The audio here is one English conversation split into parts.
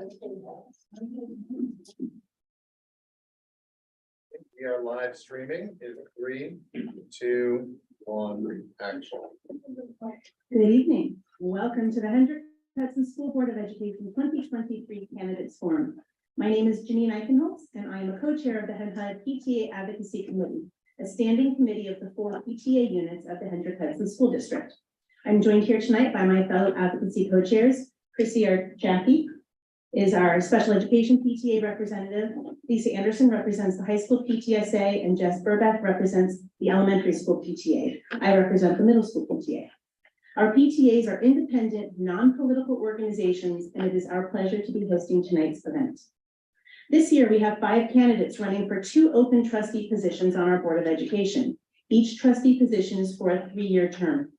We are live streaming in 3, 2, 1, action. Good evening. Welcome to the Hendrick Hudson School Board of Education 2023 Candidates Forum. My name is Janine Eichenholz, and I am a co-chair of the HUD PTA Advocacy Committee, a standing committee of the 4 PTA units of the Hendrick Hudson School District. I'm joined here tonight by my fellow advocacy co-chairs. Chrissy Jackie is our special education PTA representative. Lisa Anderson represents the high school PTSA, and Jess Burbeck represents the elementary school PTA. I represent the middle school PTA. Our PTAs are independent, non-political organizations, and it is our pleasure to be hosting tonight's event. This year, we have 5 candidates running for 2 open trustee positions on our Board of Education. Each trustee position is for a 3-year term.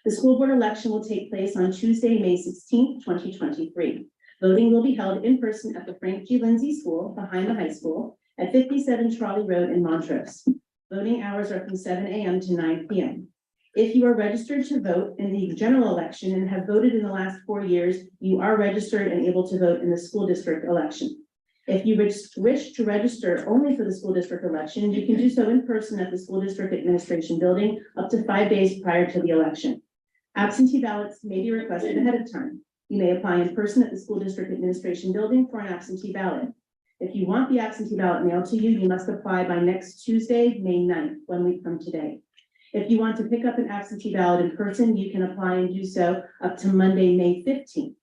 The school board election will take place on Tuesday, May 16, 2023. Voting will be held in person at the Frank G. Lindsay School behind the high school at 57 Trolley Road in Montrose. Voting hours are from 7 a.m. to 9 p.m. If you are registered to vote in the general election and have voted in the last 4 years, you are registered and able to vote in the school district election. If you wish to register only for the school district election, you can do so in person at the school district administration building up to 5 days prior to the election. Absentee ballots may be requested ahead of time. You may apply in person at the school district administration building for an absentee ballot. If you want the absentee ballot mailed to you, you must apply by next Tuesday, May 9th, 1 week from today. If you want to pick up an absentee ballot in person, you can apply and do so up to Monday, May 15th.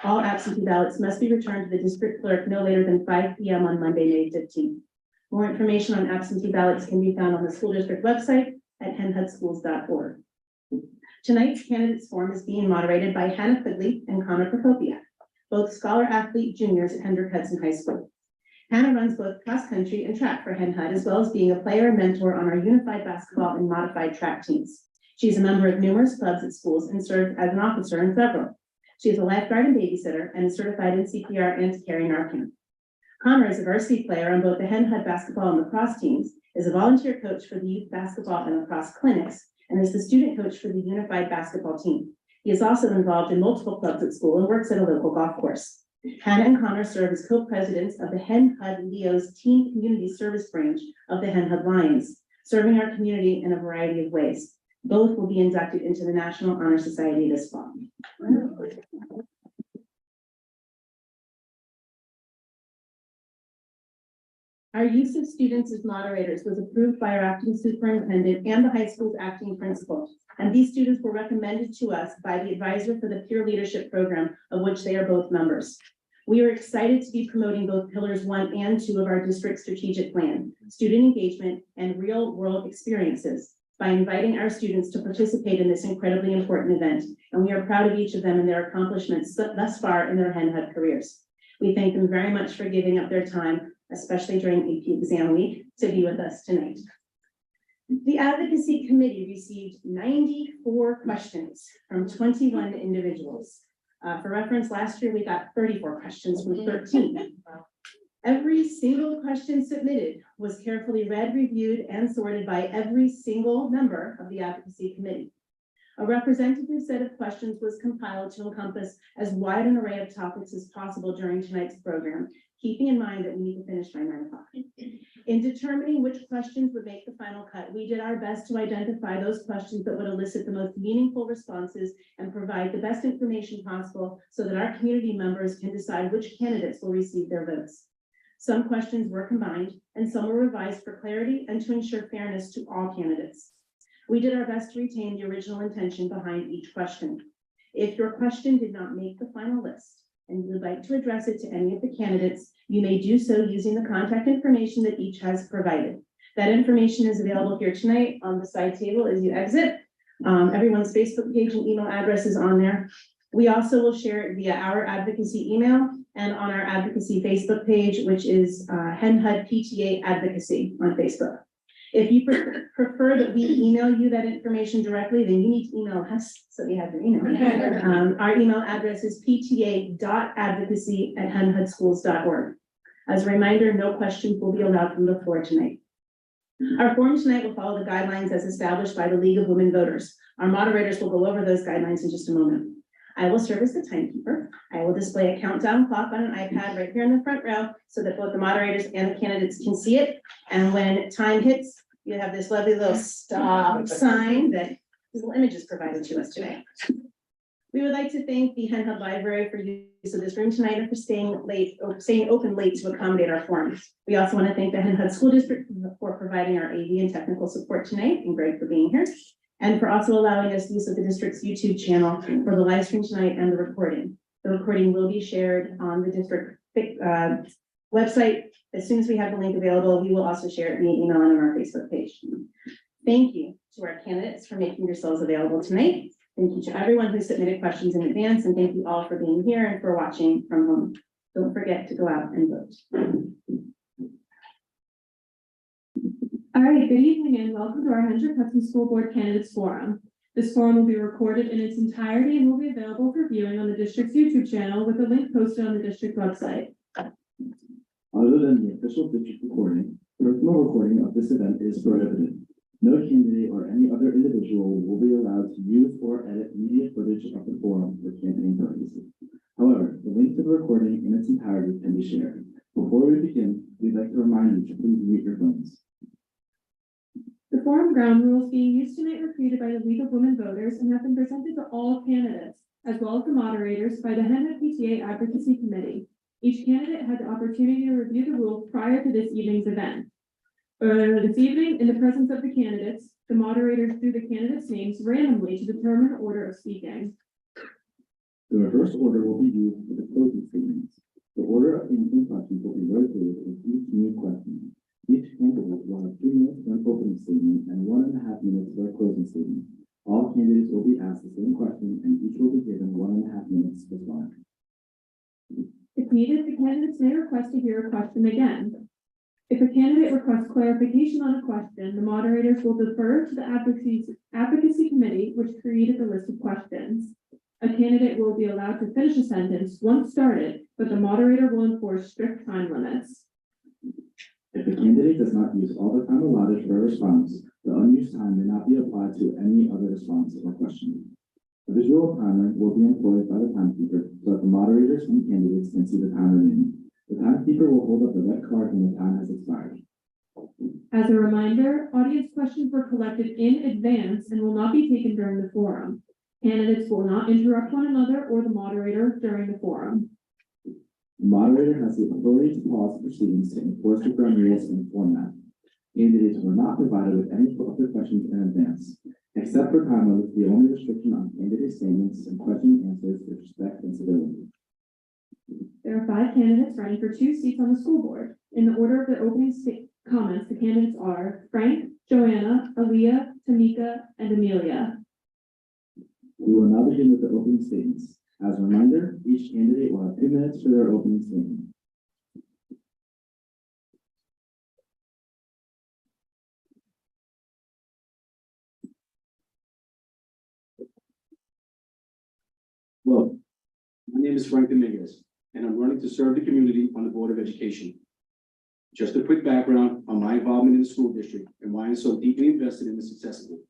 All absentee ballots must be returned to the district clerk no later than 5 p.m. on Monday, May 15th. More information on absentee ballots can be found on the school district website at henhudschools.org. Tonight's candidates forum is being moderated by Hannah Quigley and Connor Prokopiak, both scholar athlete juniors at Hendrick Hudson High School. Hannah runs both cross country and track for Hen Hud, as well as being a player and mentor on our unified basketball and modified track teams. She's a member of numerous clubs at schools and served as an officer in several. She is a lifeguard and babysitter and is certified in CPR and to carry Narcan. Connor is a varsity player on both the Hen Hud basketball and lacrosse teams, is a volunteer coach for the youth basketball and lacrosse clinics, and is the student coach for the unified basketball team. He is also involved in multiple clubs at school and works at a local golf course. Hannah and Connor serve as co-presidents of the Hen Hud Leo's Teen Community Service branch of the Hen Hud Lions, serving our community in a variety of ways. Both will be inducted into the National Honor Society this fall. Our use of students as moderators was approved by our acting superintendent and the high school's acting principal, and these students were recommended to us by the advisor for the peer leadership program, of which they are both members. We are excited to be promoting both pillars 1 and 2 of our district strategic plan, student engagement and real world experiences, by inviting our students to participate in this incredibly important event. And we are proud of each of them and their accomplishments thus far in their Hen Hud careers. We thank them very much for giving up their time, especially during AP exam week, to be with us tonight. The advocacy committee received 94 questions from 21 individuals. For reference, last year we got 34 questions from 13. Every single question submitted was carefully read, reviewed, and sorted by every single member of the advocacy committee. A representative set of questions was compiled to encompass as wide an array of topics as possible during tonight's program, keeping in mind that we need to finish by 9 o'clock. In determining which questions would make the final cut, we did our best to identify those questions that would elicit the most meaningful responses and provide the best information possible so that our community members can decide which candidates will receive their votes. Some questions were combined and some were revised for clarity and to ensure fairness to all candidates. We did our best to retain the original intention behind each question. If your question did not make the final list and you would like to address it to any of the candidates, you may do so using the contact information that each has provided. That information is available here tonight on the side table as you exit. Everyone's Facebook page and email address is on there. We also will share it via our advocacy email and on our advocacy Facebook page, which is Hen Hud PTA Advocacy on Facebook. If you prefer that we email you that information directly, then you need to email us so we have your email. Our email address is pta.advocacy@henhudschools.org. As a reminder, no questions will be allowed from the floor tonight. Our forum tonight will follow the guidelines as established by the League of Women Voters. Our moderators will go over those guidelines in just a moment. I will serve as the timekeeper. I will display a countdown clock on an iPad right here in the front row so that both the moderators and the candidates can see it. And when time hits, you have this lovely little stop sign that these little images provided to us today. We would like to thank the Hen Hub Library for use of this room tonight and for staying open late to accommodate our forums. We also want to thank the Hen Hub School District for providing our AV and technical support tonight, and Greg for being here, and for also allowing us use of the district's YouTube channel for the live stream tonight and the recording. The recording will be shared on the district website. As soon as we have the link available, we will also share it via email and on our Facebook page. Thank you to our candidates for making yourselves available tonight. Thank you to everyone who submitted questions in advance, and thank you all for being here and for watching from home. Don't forget to go out and vote. All right, good evening and welcome to our Hendrick Hudson School Board Candidates Forum. This forum will be recorded in its entirety and will be available for viewing on the district's YouTube channel with a link posted on the district website. Other than the official district recording, personal recording of this event is prohibited. No candidate or any other individual will be allowed to use or edit media footage of the forum for campaign purposes. However, the link to the recording in its entirety can be shared. Before we begin, we'd like to remind you to please mute your phones. The forum ground rules being used tonight were created by the League of Women Voters and have been presented to all candidates, as well as the moderators by the Henry PTA Advocacy Committee. Each candidate had the opportunity to review the rules prior to this evening's event. Earlier this evening, in the presence of the candidates, the moderators drew the candidates' names randomly to determine the order of speaking. The reverse order will be used for the closing statements. The order of answering questions will be rotated with each new question. Each candidate will have 2 minutes for an opening statement and 1.5 minutes for a closing statement. All candidates will be asked the same question and each will be given 1.5 minutes to respond. If needed, the candidates may request to hear a question again. If a candidate requests clarification on a question, the moderators will defer to the advocacy committee, which created the list of questions. A candidate will be allowed to finish a sentence once started, but the moderator will enforce strict time limits. If the candidate does not use all the time allotted for a response, the unused time may not be applied to any other response or question. A visual timer will be employed by the timekeeper so that the moderators and candidates can see the time remaining. The timekeeper will hold up the red card when the time has expired. As a reminder, audience questions were collected in advance and will not be taken during the forum. Candidates will not interrupt one another or the moderator during the forum. The moderator has the authority to pause proceedings to enforce the ground rules and format. Candidates were not provided with any other questions in advance. Except for time limits, the only restriction on candidate statements and question and answers is respect and civility. There are 5 candidates running for 2 seats on the school board. In the order of the opening comments, the candidates are Frank, Joanna, Aaliyah, Tamika, and Amelia. We will now begin with the opening statements. As a reminder, each candidate will have 2 minutes for their opening statement. Hello, my name is Frank Dominguez, and I'm running to serve the community on the Board of Education. Just a quick background on my involvement in the school district and why I'm so deeply invested in the success of it.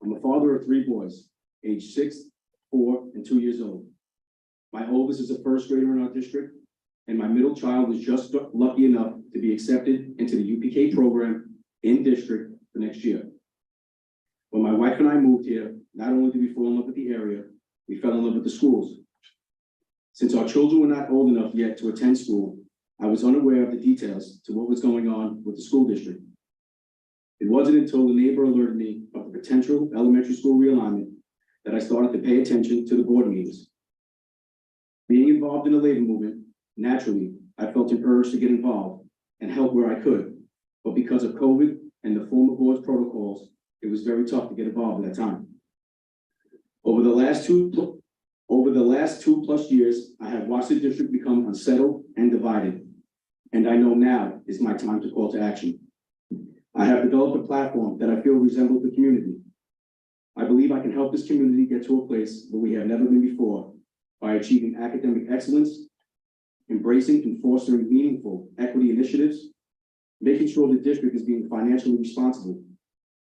I'm a father of 3 boys, aged 6, 4, and 2 years old. My oldest is a first grader in our district, and my middle child was just lucky enough to be accepted into the UPK program in district for next year. When my wife and I moved here, not only did we fall in love with the area, we fell in love with the schools. Since our children were not old enough yet to attend school, I was unaware of the details to what was going on with the school district. It wasn't until the neighbor alerted me of the potential elementary school realignment that I started to pay attention to the board meetings. Being involved in the labor movement, naturally, I felt an urge to get involved and help where I could. But because of COVID and the former board's protocols, it was very tough to get involved at that time. Over the last 2+ years, I have watched the district become unsettled and divided, and I know now is my time to call to action. I have developed a platform that I feel resembles the community. I believe I can help this community get to a place where we have never been before by achieving academic excellence, embracing and fostering meaningful equity initiatives, making sure the district is being financially responsible,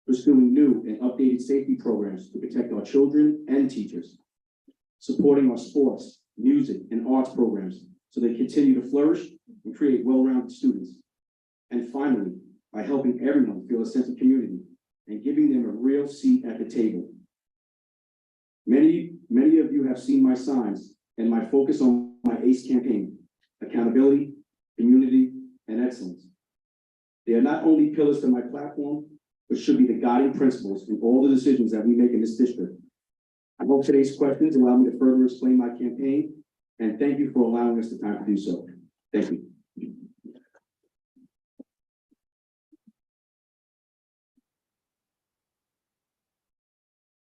pursuing new and updated safety programs to protect our children and teachers, supporting our sports, music, and arts programs so they continue to flourish and create well-rounded students. And finally, by helping everyone feel a sense of community and giving them a real seat at the table. Many of you have seen my signs and my focus on my ACE campaign, accountability, community, and excellence. They are not only pillars to my platform, but should be the guiding principles in all the decisions that we make in this district. I hope today's questions allow me to further explain my campaign, and thank you for allowing us the time to do so. Thank you.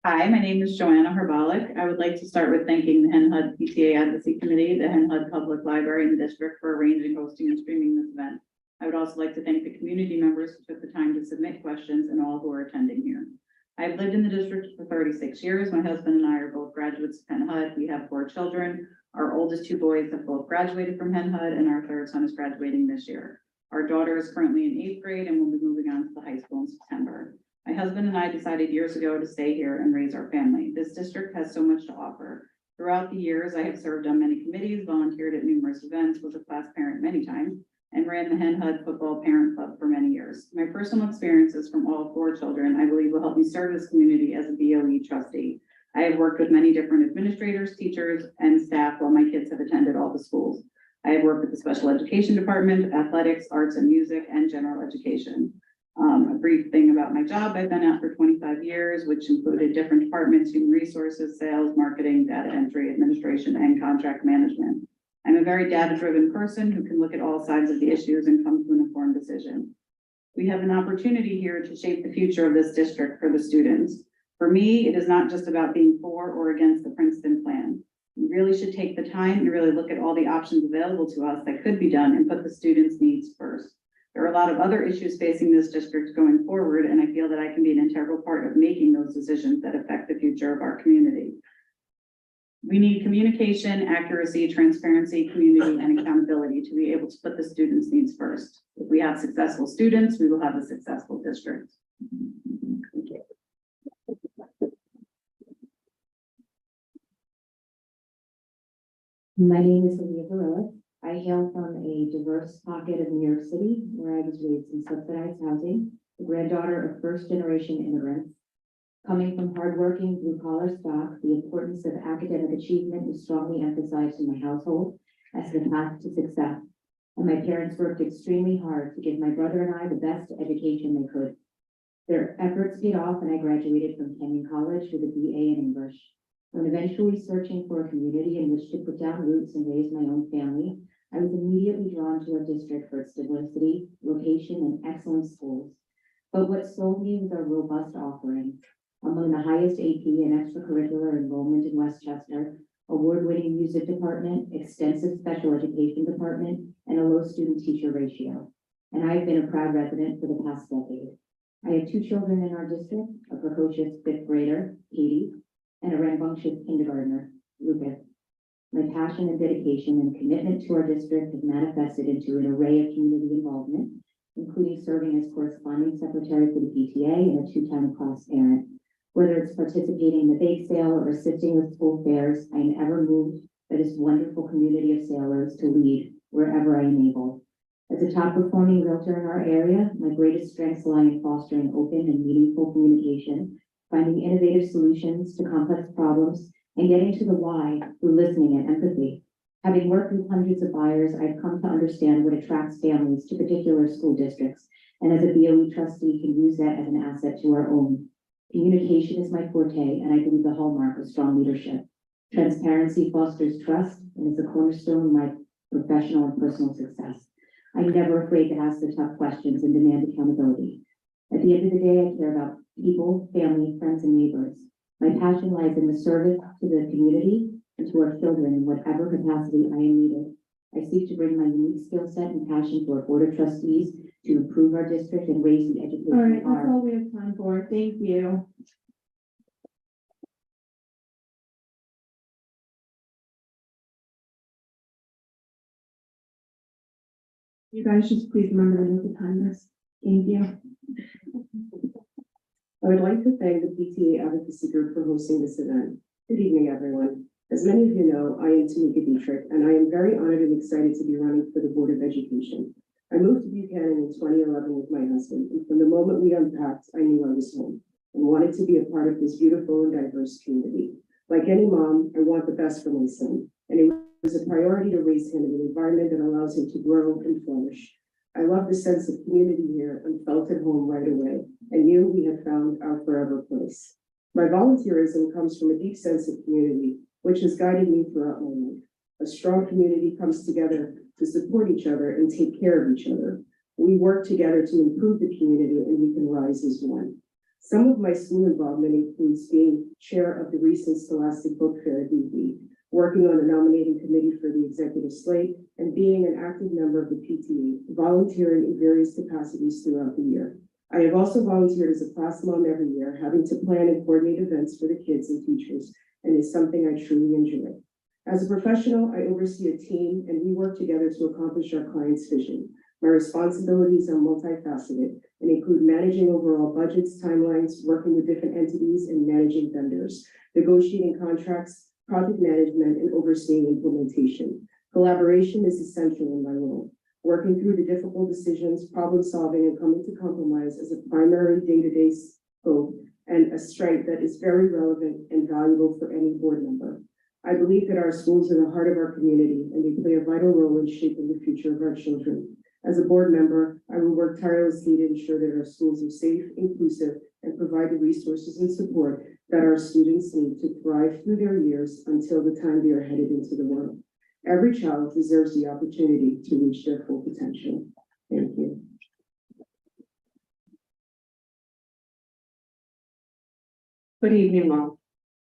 Hi, my name is Joanna Herbalic. I would like to start with thanking the Hen HUD PTA Advocacy Committee, the Hen HUD Public Library, and the district for arranging, hosting, and streaming this event. I would also like to thank the community members who took the time to submit questions and all who are attending here. I've lived in the district for 36 years. My husband and I are both graduates of Hen HUD. We have 4 children. Our oldest 2 boys have both graduated from Hen HUD, and our 3rd son is graduating this year. Our daughter is currently in 8th grade and will be moving on to the high school in September. My husband and I decided years ago to stay here and raise our family. This district has so much to offer. Throughout the years, I have served on many committees, volunteered at numerous events, was a class parent many times, and ran the Hen HUD Football Parent Club for many years. My personal experiences from all 4 children, I believe, will help me serve this community as a BOE trustee. I have worked with many different administrators, teachers, and staff while my kids have attended all the schools. I have worked with the special education department, athletics, arts and music, and general education. A brief thing about my job, I've been at for 25 years, which included different departments, human resources, sales, marketing, data entry, administration, and contract management. I'm a very data-driven person who can look at all sides of the issues and come to an informed decision. We have an opportunity here to shape the future of this district for the students. For me, it is not just about being for or against the Princeton plan. We really should take the time to really look at all the options available to us that could be done and put the students' needs first. There are a lot of other issues facing this district going forward, and I feel that I can be an integral part of making those decisions that affect the future of our community. We need communication, accuracy, transparency, community, and accountability to be able to put the students' needs first. If we have successful students, we will have a successful district. Thank you. My name is Olivia Varela. I hail from a diverse pocket of New York City, where I was raised in subsidized housing, the granddaughter of first-generation immigrants. Coming from hardworking blue-collar stock, the importance of academic achievement was strongly emphasized in my household as the path to success. And my parents worked extremely hard to give my brother and I the best education they could. Their efforts paid off, and I graduated from Kenyon College with a BA in English. When eventually searching for a community in which to put down roots and raise my own family, I was immediately drawn to our district for its diversity, location, and excellent schools. But what sold me was our robust offerings. Among the highest AP and extracurricular enrollment in Westchester, award-winning music department, extensive special education department, and a low student-teacher ratio. And I've been a proud resident for the past decade. I have 2 children in our district, a precocious 5th grader, Katie, and a rambunctious kindergartner, Lucas. My passion and dedication and commitment to our district have manifested into an array of community involvement, including serving as corresponding secretary for the PTA and a 2-time class parent. Whether it's participating in the bake sale or assisting with school fairs, I am ever moved by this wonderful community of sailors to lead wherever I am able. As a top performing realtor in our area, my greatest strengths lie in fostering open and meaningful communication, finding innovative solutions to complex problems, and getting to the why through listening and empathy. Having worked with hundreds of buyers, I've come to understand what attracts families to particular school districts, and as a BOE trustee can use that as an asset to our own. Communication is my forte, and I believe the hallmark of strong leadership. Transparency fosters trust and is a cornerstone of my professional and personal success. I'm never afraid to ask the tough questions and demand accountability. At the end of the day, I care about people, family, friends, and neighbors. My passion lies in the service to the community and to our children in whatever capacity I am needed. I seek to bring my unique skill set and passion to our board of trustees to improve our district and raise the education All right, bar. that's all we have time for. Thank you. You guys just please remember to note the timers. Thank you. I would like to thank the PTA Advocacy Group for hosting this event. Good evening, everyone. As many of you know, I am Tamika Dietrich, and I am very honored and excited to be running for the Board of Education. I moved to Buchanan in 2011 with my husband, and from the moment we unpacked, I knew I was home and wanted to be a part of this beautiful and diverse community. Like any mom, I want the best for my son, and it was a priority to raise him in an environment that allows him to grow and flourish. I love the sense of community here and felt at home right away, and knew we had found our forever place. My volunteerism comes from a deep sense of community, which has guided me throughout my life. A strong community comes together to support each other and take care of each other. We work together to improve the community, and we can rise as one. Some of my school involvement includes being chair of the recent Scholastic Book Fair, DB, working on the nominating committee for the executive slate, and being an active member of the PTA, volunteering in various capacities throughout the year. I have also volunteered as a class mom every year, having to plan and coordinate events for the kids and teachers, and is something I truly enjoy. As a professional, I oversee a team, and we work together to accomplish our client's vision. My responsibilities are multifaceted and include managing overall budgets, timelines, working with different entities, and managing vendors, negotiating contracts, project management, and overseeing implementation. Collaboration is essential in my role. Working through the difficult decisions, problem solving, and coming to compromise is a primary day-to-day scope and a strength that is very relevant and valuable for any board member. I believe that our schools are the heart of our community, and they play a vital role in shaping the future of our children. As a board member, I will work tirelessly to ensure that our schools are safe, inclusive, and provide the resources and support that our students need to thrive through their years until the time they are headed into the world. Every child deserves the opportunity to reach their full potential. Thank you. Good evening, all.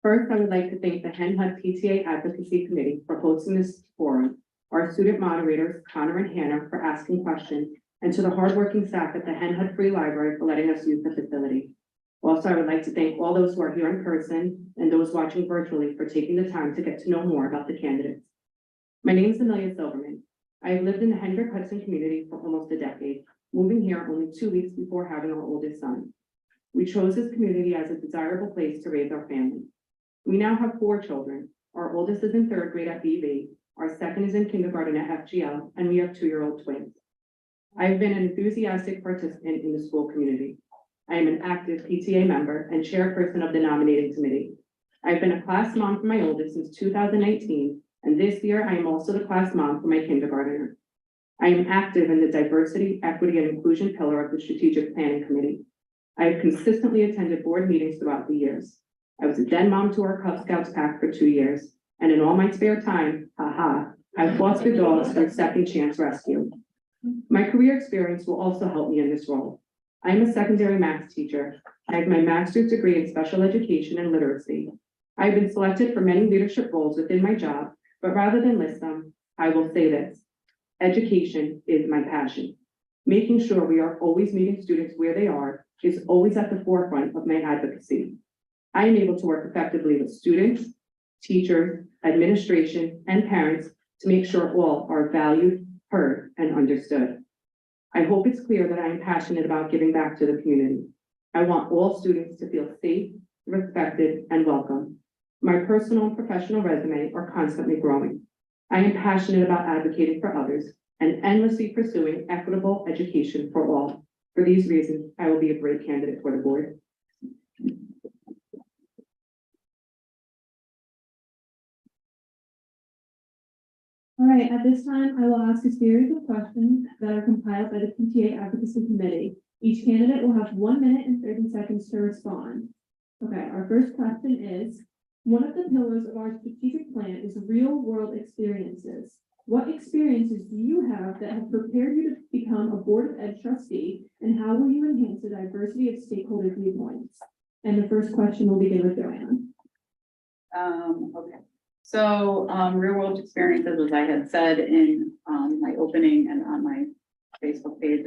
First, I would like to thank the Hen Hud PTA Advocacy Committee for hosting this forum, our student moderators, Connor and Hannah, for asking questions, and to the hardworking staff at the Hen Hud Free Library for letting us use the facility. Also, I would like to thank all those who are here in person and those watching virtually for taking the time to get to know more about the candidates. My name is Amelia Silverman. I have lived in the Hendrick-Hudson community for almost a decade, moving here only 2 weeks before having our oldest son. We chose this community as a desirable place to raise our family. We now have 4 children. Our oldest is in 3rd grade at BV, our second is in kindergarten at FGL, and we have 2-year-old twins. I have been an enthusiastic participant in the school community. I am an active PTA member and chairperson of the nominating committee. I've been a class mom for my oldest since 2019, and this year I am also the class mom for my kindergartner. I am active in the diversity, equity, and inclusion pillar of the strategic planning committee. I have consistently attended board meetings throughout the years. I was a den mom to our Cub Scouts pack for 2 years, and in all my spare time, I fostered dogs through Second Chance Rescue. My career experience will also help me in this role. I am a secondary math teacher. I have my master's degree in special education and literacy. I have been selected for many leadership roles within my job, but rather than list them, I will say this: education is my passion. Making sure we are always meeting students where they are is always at the forefront of my advocacy. I am able to work effectively with students, teachers, administration, and parents to make sure all are valued, heard, and understood. I hope it's clear that I am passionate about giving back to the community. I want all students to feel safe, respected, and welcome. My personal and professional resume are constantly growing. I am passionate about advocating for others and endlessly pursuing equitable education for all. For these reasons, I will be a great candidate for the board. All right, at this time, I will ask a series of questions that are compiled by the PTA Advocacy Committee. Each candidate will have 1 minute and 30 seconds to respond. Okay, our first question is, one of the pillars of our strategic plan is real-world experiences. What experiences do you have that have prepared you to become a Board of Ed trustee, and how will you enhance the diversity of stakeholder viewpoints? And the first question will begin with Joanne. Okay. So, real world experiences, as I had said in my opening and on my Facebook page,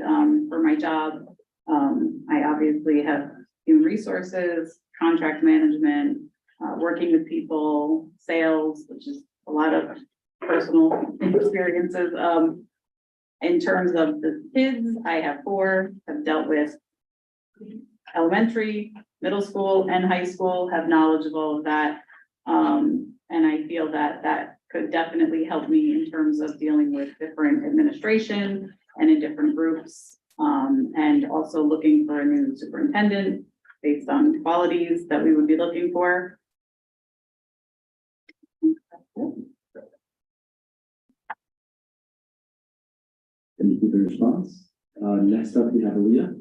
for my job, I obviously have human resources, contract management, working with people, sales, which is a lot of personal experiences. In terms of the kids, I have 4, have dealt with elementary, middle school, and high school, have knowledge of all of that. And I feel that that could definitely help me in terms of dealing with different administration and in different groups. And also looking for a new superintendent based on qualities that we would be looking for. Thank you for your response. Next up, we have Aaliyah.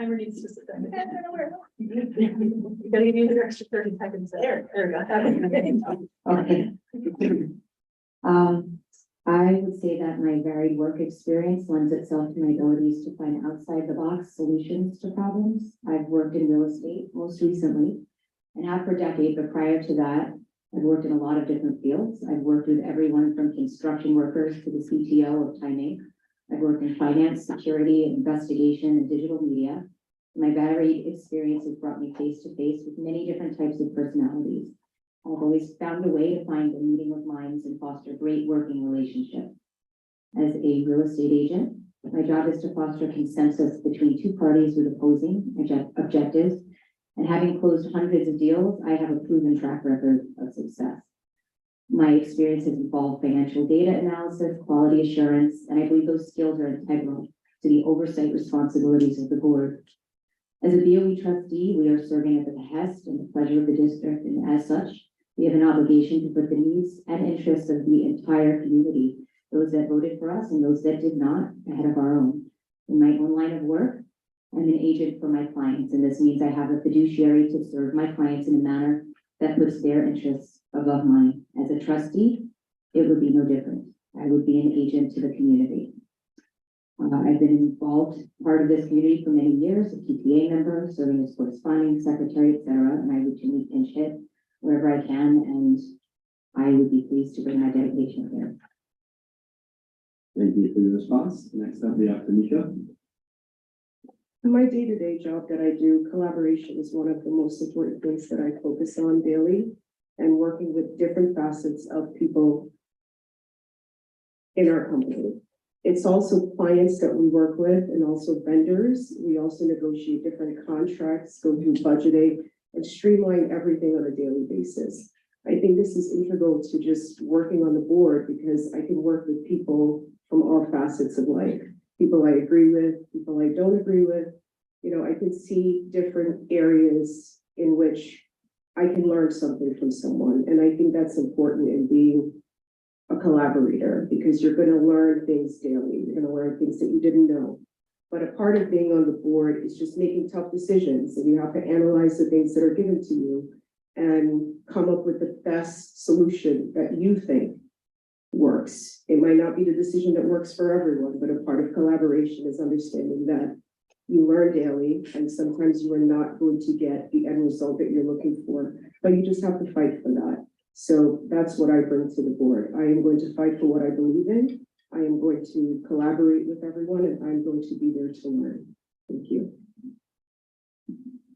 I'm ready to sit down. You gotta give you an extra 30 seconds there. There we go. Okay. I would say that my varied work experience lends itself to my abilities to find outside the box solutions to problems. I've worked in real estate most recently and have for decades, but prior to that, I've worked in a lot of different fields. I've worked with everyone from construction workers to the CTO of Time Inc. I've worked in finance, security, investigation, and digital media. My varied experience has brought me face to face with many different types of personalities. I've always found a way to find a meeting of minds and foster great working relationships. As a real estate agent, my job is to foster consensus between two parties with opposing objectives. And having closed hundreds of deals, I have a proven track record of success. My experience has involved financial data analysis, quality assurance, and I believe those skills are integral to the oversight responsibilities of the board. As a BOE trustee, we are serving at the behest and the pleasure of the district, and as such, we have an obligation to put the needs and interests of the entire community, those that voted for us and those that did not, ahead of our own. In my own line of work, I'm an agent for my clients, and this means I have a fiduciary to serve my clients in a manner that puts their interests above mine. As a trustee, it would be no different. I would be an agent to the community. I've been involved, part of this community for many years, a PTA member, serving as corresponding secretary, etc., and I routinely pinch hit wherever I can, and I would be pleased to bring my dedication here. Thank you for your response. Next up, we have Tanika. In my day-to-day job that I do, collaboration is one of the most important things that I focus on daily, and working with different facets of people in our company. It's also clients that we work with and also vendors. We also negotiate different contracts, go through budgeting, and streamline everything on a daily basis. I think this is integral to just working on the board because I can work with people from all facets of life. People I agree with, people I don't agree with. You know, I can see different areas in which I can learn something from someone. And I think that's important in being a collaborator because you're going to learn things daily. You're going to learn things that you didn't know. But a part of being on the board is just making tough decisions, and you have to analyze the things that are given to you and come up with the best solution that you think works. It might not be the decision that works for everyone, but a part of collaboration is understanding that you learn daily, and sometimes you are not going to get the end result that you're looking for, but you just have to fight for that. So that's what I bring to the board. I am going to fight for what I believe in. I am going to collaborate with everyone, and I'm going to be there to learn. Thank you.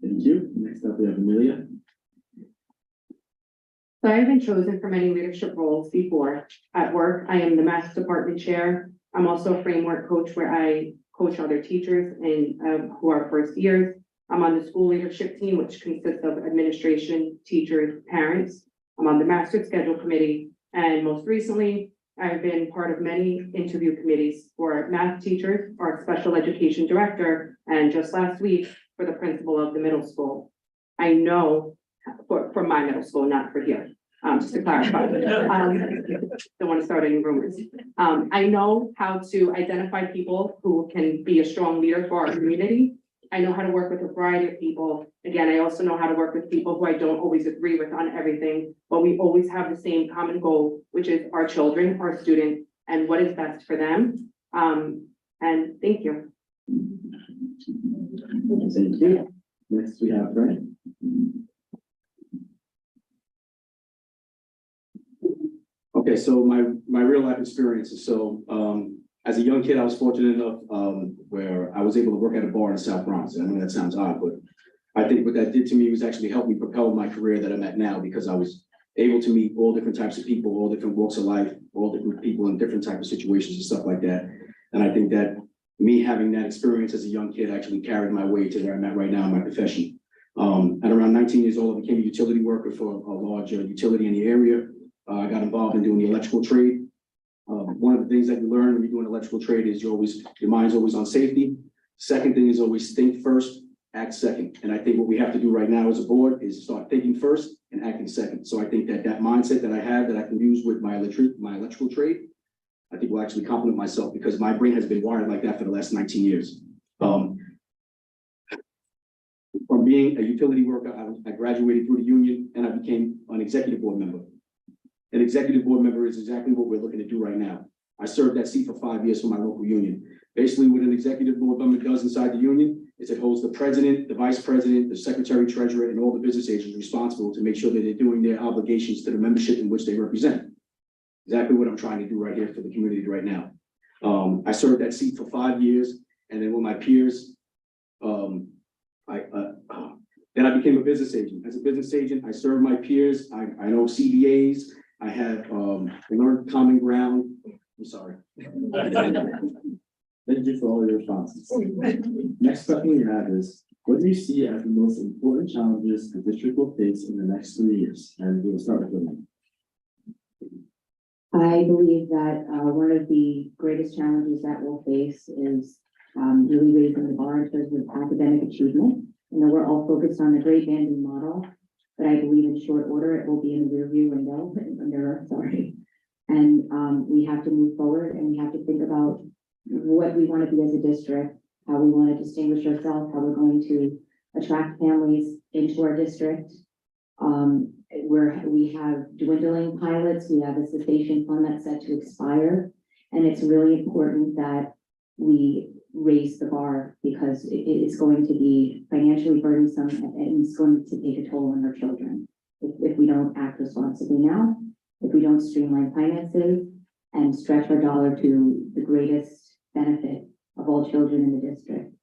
Thank you. Next up, we have Amelia. So I've been chosen for many leadership roles before. At work, I am the math department chair. I'm also a framework coach where I coach other teachers and who are first years. I'm on the school leadership team, which consists of administration, teachers, parents. I'm on the master schedule committee. And most recently, I've been part of many interview committees for math teachers, our special education director, and just last week for the principal of the middle school. I know for my middle school, not for here, just to clarify. Don't want to start any rumors. I know how to identify people who can be a strong leader for our community. I know how to work with a variety of people. Again, I also know how to work with people who I don't always agree with on everything, but we always have the same common goal, which is our children, our students, and what is best for them. And thank you. Thank you. Next, we have Frank. Okay, so my real life experiences. So as a young kid, I was fortunate enough where I was able to work at a bar in South Bronx. I know that sounds odd, but I think what that did to me was actually help me propel my career that I'm at now, because I was able to meet all different types of people, all different walks of life, all different people in different types of situations and stuff like that. And I think that me having that experience as a young kid actually carried my way to where I'm at right now in my profession. At around 19 years old, I became a utility worker for a large utility in the area. I got involved in doing the electrical trade. One of the things that you learn when you do an electrical trade is your mind's always on safety. Second thing is always think first, act second. And I think what we have to do right now as a board is start thinking first and acting second. So I think that mindset that I have that I can use with my electrical trade, I think will actually complement myself because my brain has been wired like that for the last 19 years. From being a utility worker, I graduated through the union and I became an executive board member. An executive board member is exactly what we're looking to do right now. I served that seat for 5 years for my local union. Basically, what an executive board member does inside the union is it holds the president, the vice president, the secretary treasurer, and all the business agents responsible to make sure that they're doing their obligations to the membership in which they represent. Exactly what I'm trying to do right here for the community right now. I served that seat for 5 years, and then with my peers, then I became a business agent. As a business agent, I served my peers. I know CBAs. I have learned common ground. I'm sorry. Thank you for all your responses. Next question we have is, what do you see as the most important challenges the district will face in the next 3 years? And we'll start with Lynn. I believe that one of the greatest challenges that we'll face is really raising the bar in terms of academic achievement. You know, we're all focused on the great banding model, but I believe in short order it will be in the rearview window, mirror, sorry. And we have to move forward and we have to think about what we want to be as a district, how we want to distinguish ourselves, how we're going to attract families into our district. We have dwindling pilots, we have a cessation fund that's set to expire, and it's really important that we raise the bar because it is going to be financially burdensome and it's going to take a toll on our children if we don't act responsibly now, if we don't streamline finances and stretch our dollar to the greatest benefit of all children in the district.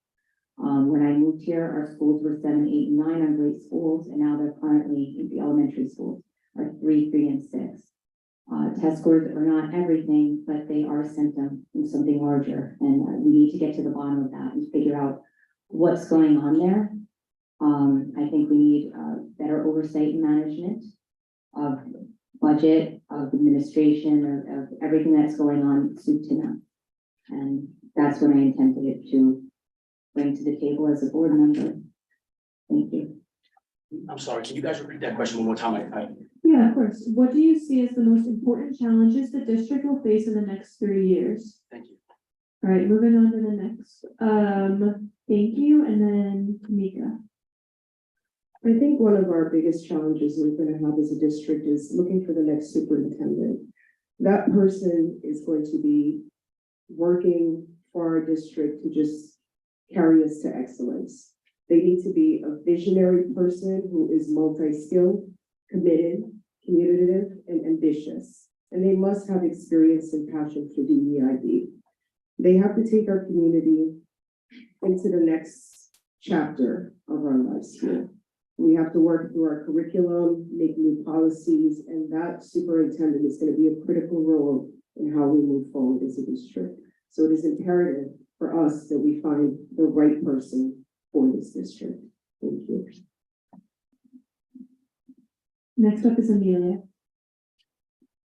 When I moved here, our schools were 7, 8, and 9 on great schools, and now they're currently in the elementary schools are 3, 3, and 6. Test scores are not everything, but they are a symptom of something larger, and we need to get to the bottom of that and figure out what's going on there. I think we need better oversight and management of budget, of administration, of everything that's going on, soup to nuts. And that's what I intended to bring to the table as a board member. Thank you. I'm sorry, can you guys repeat that question one more time? Yeah, of course. What do you see as the most important challenges the district will face in the next 3 years? Thank you. All right, moving on to the next. Thank you, and then Tamika. I think one of our biggest challenges we're going to have as a district is looking for the next superintendent. That person is going to be working for our district to just carry us to excellence. They need to be a visionary person who is multi-skilled, committed, communicative, and ambitious. And they must have experience and passion for DEIB. They have to take our community into the next chapter of our lives here. We have to work through our curriculum, make new policies, and that superintendent is going to be a critical role in how we move forward as a district. So it is imperative for us that we find the right person for this district. Thank you. Next up is Amelia.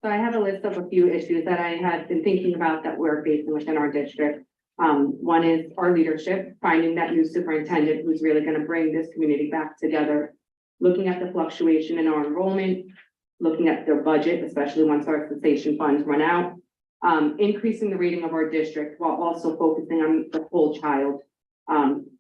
So I have a list of a few issues that I had been thinking about that we're facing within our district. One is our leadership, finding that new superintendent who's really going to bring this community back together, looking at the fluctuation in our enrollment, looking at their budget, especially once our cessation funds run out, increasing the rating of our district while also focusing on the whole child.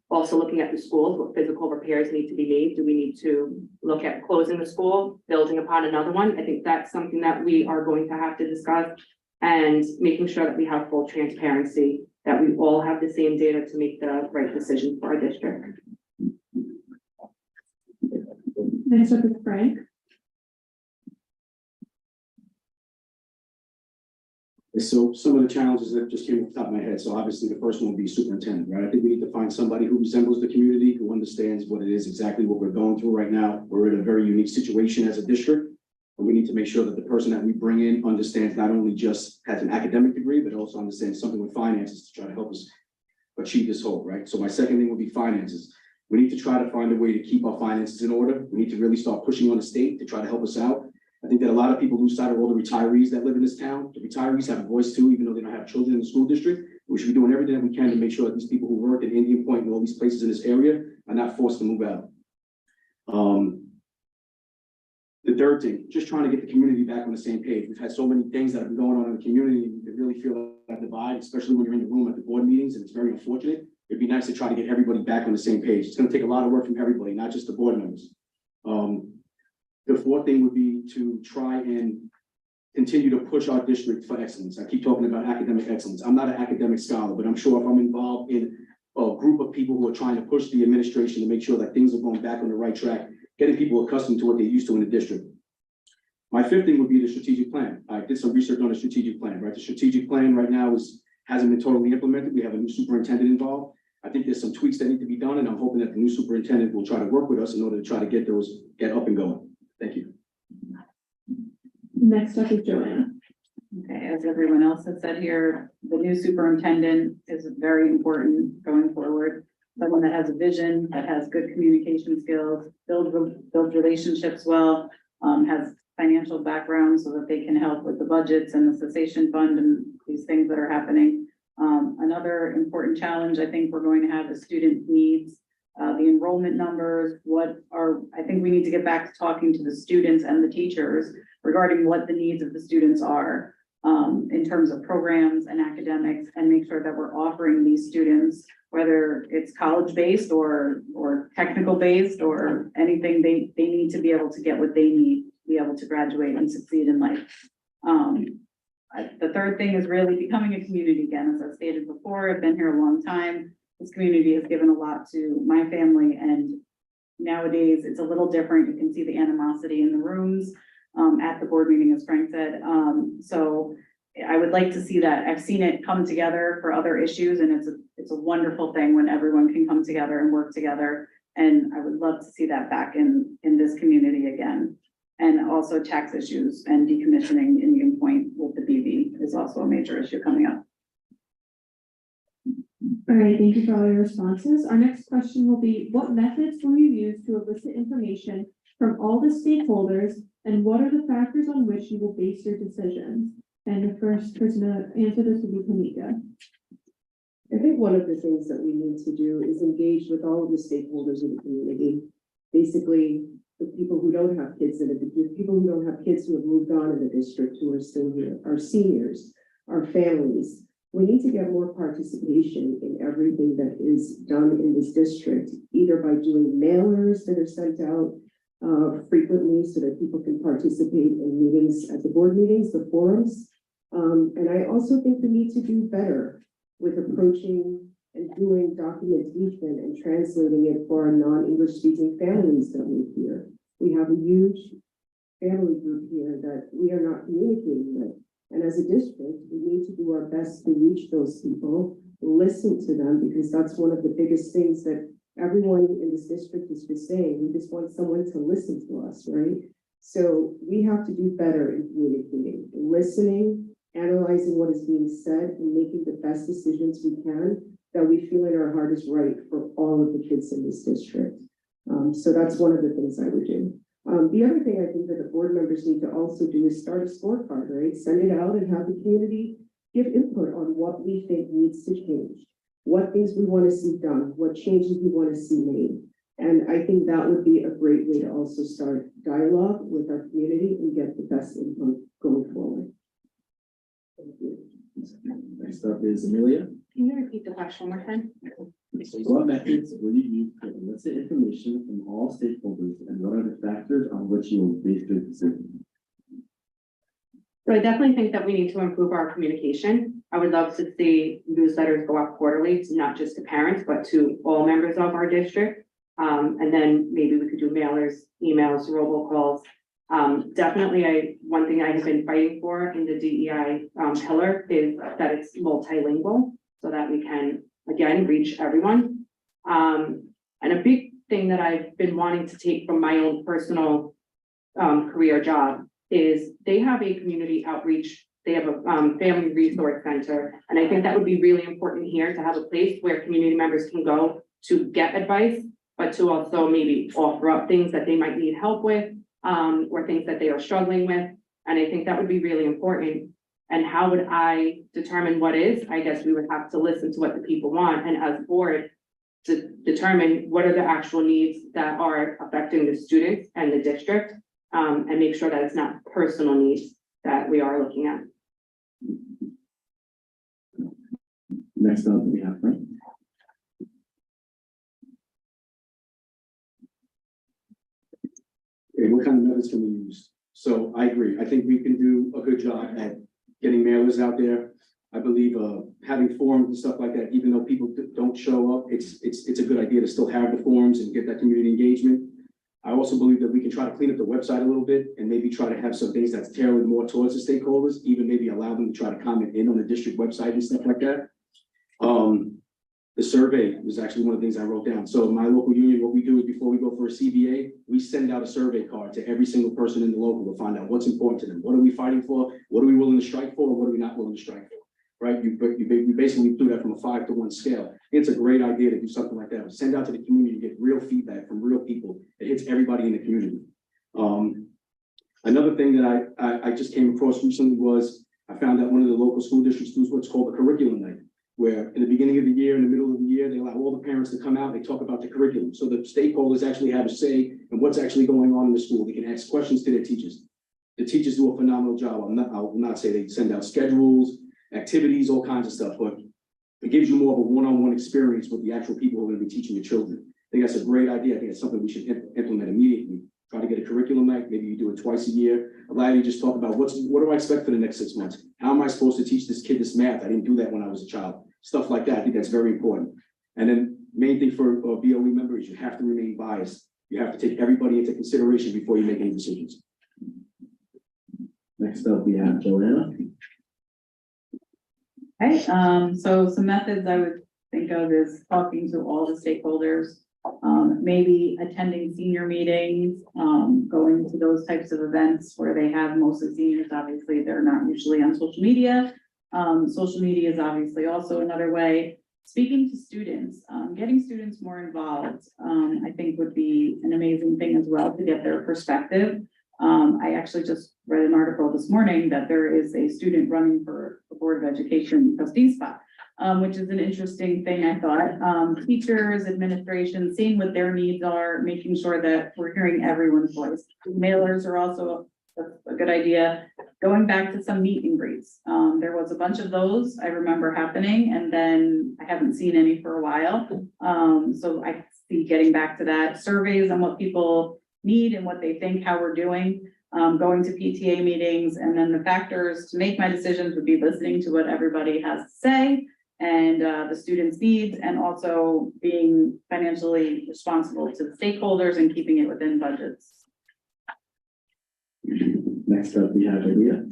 Also looking at the schools, what physical repairs need to be made. Do we need to look at closing the school, building upon another one? I think that's something that we are going to have to discuss, and making sure that we have full transparency, that we all have the same data to make the right decision for our district. Next up is Frank. So some of the challenges that just came off the top of my head. So obviously the first one would be superintendent, right? I think we need to find somebody who resembles the community, who understands what it is exactly what we're going through right now. We're in a very unique situation as a district, and we need to make sure that the person that we bring in understands not only just has an academic degree, but also understands something with finances to try to help us achieve this whole, right? So my second thing would be finances. We need to try to find a way to keep our finances in order. We need to really start pushing on the state to try to help us out. I think that a lot of people lose sight of all the retirees that live in this town. The retirees have a voice too, even though they don't have children in the school district. We should be doing everything that we can to make sure that these people who work at Indian Point and all these places in this area are not forced to move out. The third thing, just trying to get the community back on the same page. We've had so many things that have been going on in the community. You really feel that divide, especially when you're in the room at the board meetings, and it's very unfortunate. It'd be nice to try to get everybody back on the same page. It's gonna take a lot of work from everybody, not just the board members. The fourth thing would be to try and continue to push our district for excellence. I keep talking about academic excellence. I'm not an academic scholar, but I'm sure if I'm involved in a group of people who are trying to push the administration to make sure that things are going back on the right track, getting people accustomed to what they used to in the district. My fifth thing would be the strategic plan. I did some research on the strategic plan, right? The strategic plan right now hasn't been totally implemented. We have a new superintendent involved. I think there's some tweaks that need to be done, and I'm hoping that the new superintendent will try to work with us in order to try to get up and going. Thank you. Next up is Joanna. Okay, as everyone else has said here, the new superintendent is very important going forward. Someone that has a vision, that has good communication skills, build relationships well, has financial background so that they can help with the budgets and the cessation fund and these things that are happening. Another important challenge I think we're going to have is student needs, the enrollment numbers, I think we need to get back to talking to the students and the teachers regarding what the needs of the students are in terms of programs and academics, and make sure that we're offering these students, whether it's college-based or technical-based or anything, they need to be able to get what they need, to be able to graduate and succeed in life. The third thing is really becoming a community again. As I've stated before, I've been here a long time. This community has given a lot to my family, and nowadays it's a little different. You can see the animosity in the rooms at the board meeting, as Frank said. So I would like to see that. I've seen it come together for other issues, and it's a wonderful thing when everyone can come together and work together. And I would love to see that back in this community again. And also tax issues and decommissioning Indian Point with the BV is also a major issue coming up. All right, thank you for all your responses. Our next question will be, what methods will you use to elicit information from all the stakeholders, and what are the factors on which you will base your decisions? And the first person to answer this will be Kamika. I think one of the things that we need to do is engage with all of the stakeholders in the community. Basically, the people who don't have kids in it, the people who don't have kids who have moved on in the district who are still here, our seniors, our families. We need to get more participation in everything that is done in this district, either by doing mailers that are sent out frequently so that people can participate in meetings at the board meetings, the forums. And I also think we need to do better with approaching and doing documentation and translating it for our non-English speaking families that live here. We have a huge family group here that we are not communicating with. And as a district, we need to do our best to reach those people, listen to them, because that's one of the biggest things that everyone in this district is just saying. We just want someone to listen to us, right? So we have to do better in communicating, listening, analyzing what is being said, and making the best decisions we can that we feel in our heart is right for all of the kids in this district. So that's one of the things I would do. The other thing I think that the board members need to also do is start a scorecard, right? Send it out and have the community give input on what we think needs to change, what things we want to see done, what changes we want to see made. And I think that would be a great way to also start dialogue with our community and get the best input going forward. Thank you. Next up is Amelia. Can you repeat the question one more time? What methods will you use to elicit information from all stakeholders, and what are the factors on which you will base your decision? So I definitely think that we need to improve our communication. I would love to see newsletters go out quarterly, not just to parents, but to all members of our district. And then maybe we could do mailers, emails, robocalls. Definitely, one thing I have been fighting for in the DEI pillar is that it's multilingual, so that we can, again, reach everyone. And a big thing that I've been wanting to take from my own personal career job is they have a community outreach. They have a family resource center. And I think that would be really important here to have a place where community members can go to get advice but to also maybe offer up things that they might need help with, or things that they are struggling with. And I think that would be really important. And how would I determine what is? I guess we would have to listen to what the people want, and as a board, to determine what are the actual needs that are affecting the students and the district, and make sure that it's not personal needs that we are looking at. Next up, we have Frank. Okay, what kind of methods can we use? So I agree. I think we can do a good job at getting mailers out there. I believe having forums and stuff like that, even though people don't show up, it's a good idea to still have the forums and get that community engagement. I also believe that we can try to clean up the website a little bit and maybe try to have some things that's tailored more towards the stakeholders, even maybe allow them to try to comment in on the district website and stuff like that. The survey was actually one of the things I wrote down. So in my local union, what we do is before we go for a CBA, we send out a survey card to every single person in the local to find out what's important to them. What are we fighting for? What are we willing to strike for? What are we not willing to strike for? Right? You basically do that from a 5 to 1 scale. It's a great idea to do something like that. Send out to the community, get real feedback from real people. It hits everybody in the community. Another thing that I just came across recently was I found that one of the local school districts does what's called a curriculum night, where in the beginning of the year, in the middle of the year, they allow all the parents to come out, they talk about the curriculum. So the stakeholders actually have a say in what's actually going on in the school. They can ask questions to their teachers. The teachers do a phenomenal job. I'll not say they send out schedules, activities, all kinds of stuff, but it gives you more of a one-on-one experience with the actual people who are going to be teaching your children. I think that's a great idea. I think it's something we should implement immediately. Try to get a curriculum night. Maybe you do it twice a year. Allow you to just talk about what do I expect for the next 6 months? How am I supposed to teach this kid this math? I didn't do that when I was a child. Stuff like that. I think that's very important. And then main thing for BOE members, you have to remain biased. You have to take everybody into consideration before you make any decisions. Next up, we have Joanna. Okay, so some methods I would think of is talking to all the stakeholders, maybe attending senior meetings, going to those types of events where they have mostly seniors. Obviously, they're not usually on social media. Social media is obviously also another way. Speaking to students, getting students more involved, I think would be an amazing thing as well to get their perspective. I actually just read an article this morning that there is a student running for the Board of Education trustee spot, which is an interesting thing, I thought. Teachers, administration, seeing what their needs are, making sure that we're hearing everyone's voice. Mailers are also a good idea. Going back to some meet and greets. There was a bunch of those I remember happening, and then I haven't seen any for a while. So I see getting back to that. Surveys on what people need and what they think, how we're doing, going to PTA meetings, and then the factors to make my decisions would be listening to what everybody has to say and the students' needs, and also being financially responsible to the stakeholders and keeping it within budgets. Next up, we have Leah.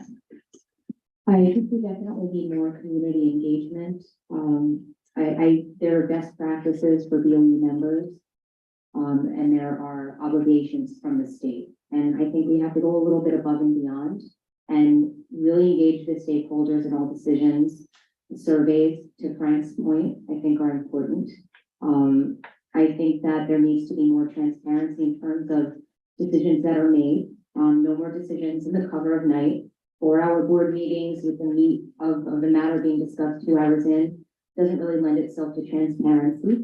I think we definitely need more community engagement. There are best practices for BOE members. And there are obligations from the state. And I think we have to go a little bit above and beyond and really engage the stakeholders in all decisions. Surveys, to Frank's point, I think are important. I think that there needs to be more transparency in terms of decisions that are made. No more decisions in the cover of night, 4-hour board meetings with the meat of the matter being discussed 2 hours in, doesn't really lend itself to transparency.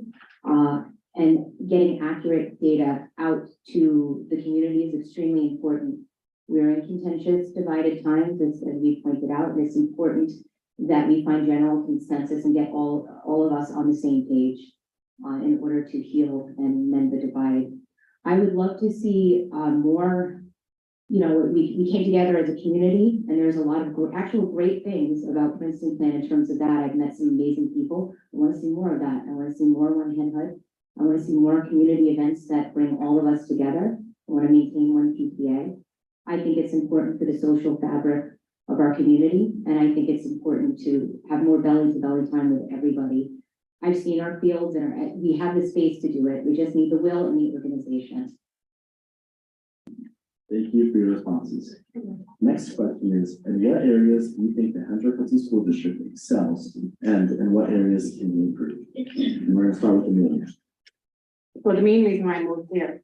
And getting accurate data out to the community is extremely important. We're in contentious, divided times, as we pointed out, and it's important that we find general consensus and get all of us on the same page in order to heal and mend the divide. I would love to see more, we came together as a community, and there's a lot of actual great things about Princeton Plan in terms of that. I've met some amazing people. I want to see more of that. I want to see more One Hand Hut. I want to see more community events that bring all of us together. I want to maintain one PTA. I think it's important for the social fabric of our community, and I think it's important to have more belly-to-belly time with everybody. I've seen our fields, and we have the space to do it. We just need the will and the organization. Thank you for your responses. Next question is, in what areas do you think the Hendrick Hudson School District excels, and in what areas can we improve? And we're going to start with Amelia. So the main reason why I moved here,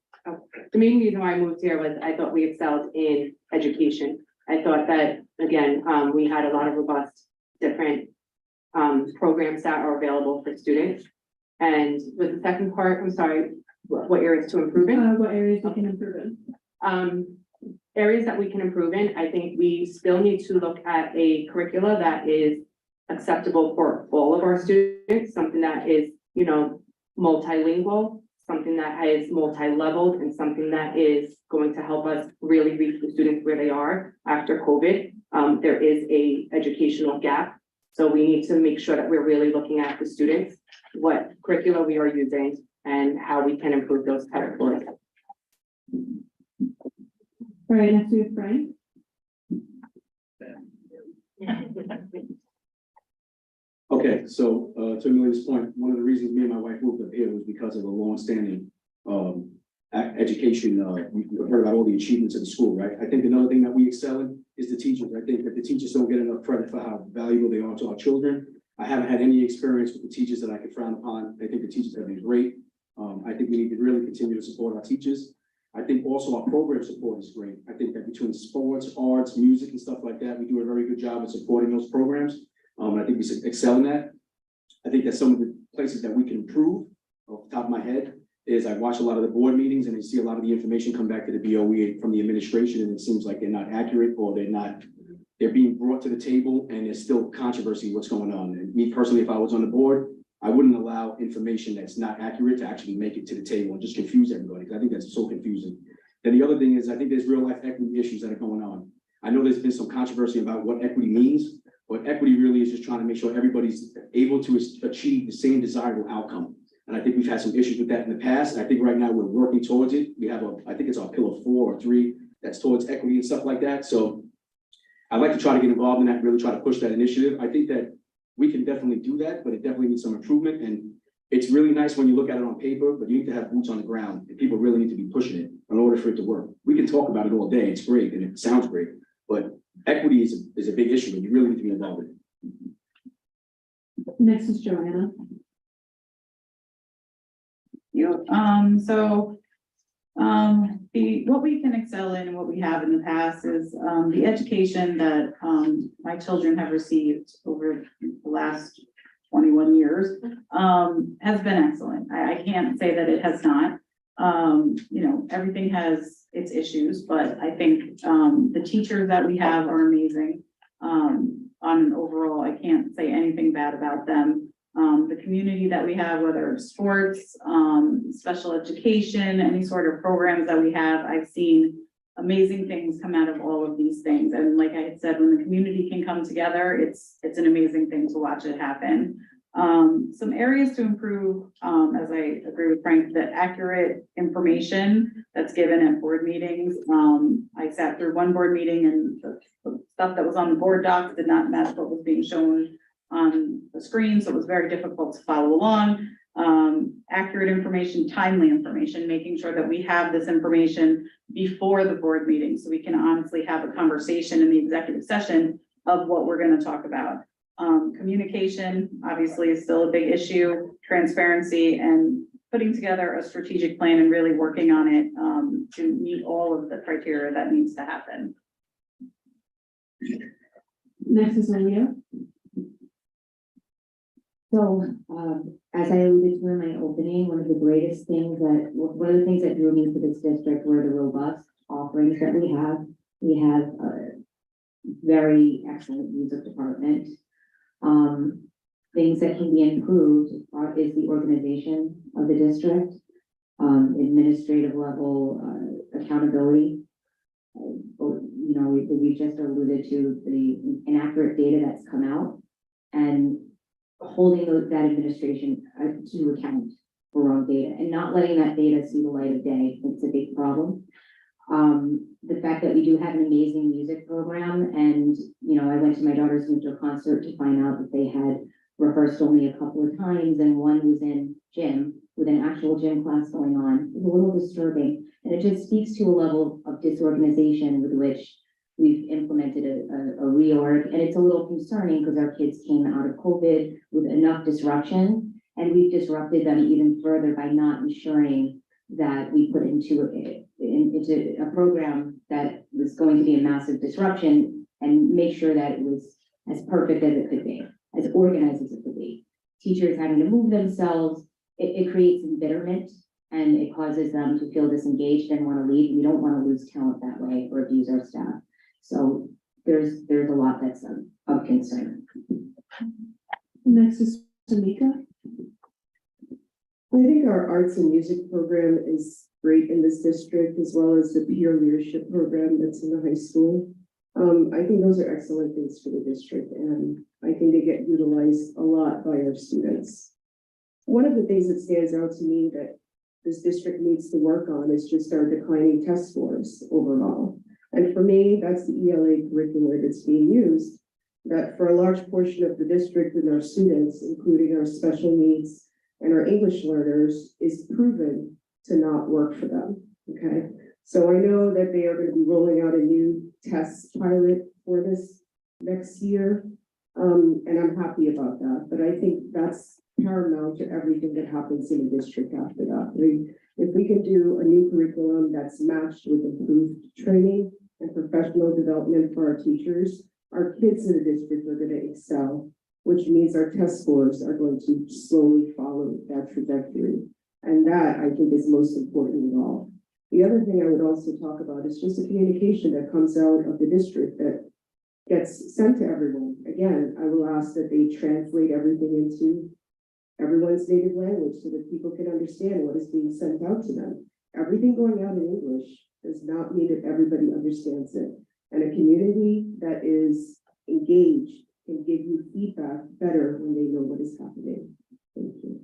was I thought we excelled in education. I thought that, again, we had a lot of robust, different programs that are available for students. And with the second part, I'm sorry, what areas to improve in? What areas we can improve in? Areas that we can improve in, I think we still need to look at a curricula that is acceptable for all of our students, something that is, you know, multilingual, something that is multi-leveled, and something that is going to help us really reach the students where they are after COVID. There is a educational gap, so we need to make sure that we're really looking at the students, what curricula we are using, and how we can improve those categories. All right, next we have Frank. Okay, so, to Amelia's point, one of the reasons me and my wife moved up here was because of a long-standing, education, we've heard about all the achievements of the school, right? I think another thing that we excel in is the teachers. I think that the teachers don't get enough credit for how valuable they are to our children. I haven't had any experience with the teachers that I could frown upon. I think the teachers have been great. I think we need to really continue to support our teachers. I think also our program support is great. I think that between sports, arts, music, and stuff like that, we do a very good job of supporting those programs. I think we should excel in that. I think that some of the places that we can improve, off the top of my head, is I watch a lot of the board meetings and I see a lot of the information come back to the BOE from the administration, and it seems like they're not accurate, or they're being brought to the table and there's still controversy what's going on. And me personally, if I was on the board, I wouldn't allow information that's not accurate to actually make it to the table and just confuse everybody, because I think that's so confusing. Then the other thing is, I think there's real life equity issues that are going on. I know there's been some controversy about what equity means, but equity really is just trying to make sure everybody's able to achieve the same desirable outcome. And I think we've had some issues with that in the past. And I think right now we're working towards it. We have I think it's our pillar 4 or 3 that's towards equity and stuff like that. So I'd like to try to get involved in that, really try to push that initiative. I think that we can definitely do that, but it definitely needs some improvement. And it's really nice when you look at it on paper, but you need to have boots on the ground, and people really need to be pushing it in order for it to work. We can talk about it all day. It's great and it sounds great, but equity is a big issue, and you really need to be involved in it. Next is Joanna. What we can excel in and what we have in the past is, the education that, my children have received over the last 21 years, has been excellent. I can't say that it has not. You know, everything has its issues, but I think, the teachers that we have are amazing. On an overall, I can't say anything bad about them. The community that we have, whether it's sports, special education, any sort of programs that we have, I've seen amazing things come out of all of these things. And like I had said, when the community can come together, it's an amazing thing to watch it happen. Some areas to improve, as I agree with Frank, the accurate information that's given at board meetings. I sat through one board meeting and the stuff that was on the board docs did not match what was being shown on the screen, so it was very difficult to follow along. Accurate information, timely information, making sure that we have this information before the board meeting, so we can honestly have a conversation in the executive session of what we're going to talk about. Communication, obviously, is still a big issue, transparency, and putting together a strategic plan and really working on it to meet all of the criteria that needs to happen. Next is Olivia. So, as I alluded to in my opening, one of the things that drew me to this district were the robust offerings that we have. We have a very excellent music department. Things that can be improved is the organization of the district, administrative level, accountability. You know, we just alluded to the inaccurate data that's come out, and holding that administration to account for wrong data and not letting that data see the light of day. It's a big problem. The fact that we do have an amazing music program, and you know, I went to my daughter's winter concert to find out that they had rehearsed only a couple of times, and one was in gym with an actual gym class going on. It's a little disturbing, and it just speaks to a level of disorganization with which we've implemented a reorg, and it's a little concerning because our kids came out of COVID with enough disruption, And we've disrupted them even further by not ensuring that we put into a program that was going to be a massive disruption and make sure that it was as perfect as it could be, as organized as it could be. Teachers having to move themselves, it creates embitterment and it causes them to feel disengaged and want to leave. We don't want to lose talent that way or abuse our staff. So there's a lot that's of concern. Next is Tamika. I think our arts and music program is great in this district, as well as the peer leadership program that's in the high school. I think those are excellent things for the district, and I think they get utilized a lot by our students. One of the things that stands out to me that this district needs to work on is just our declining test scores overall. And for me, that's the ELA curriculum that's being used, that for a large portion of the district and our students, including our special needs and our English learners, is proven to not work for them, okay? So I know that they are going to be rolling out a new test pilot for this next year, and I'm happy about that, but I think that's paramount to everything that happens in the district after that. If we can do a new curriculum that's matched with improved training and professional development for our teachers, our kids in the district are going to excel, which means our test scores are going to slowly follow that trajectory. And that, I think, is most important of all. The other thing I would also talk about is just the communication that comes out of the district that gets sent to everyone. Again, I will ask that they translate everything into everyone's native language so that people can understand what is being sent out to them. Everything going out in English does not mean that everybody understands it. And a community that is engaged can give you feedback better when they know what is happening. Thank you.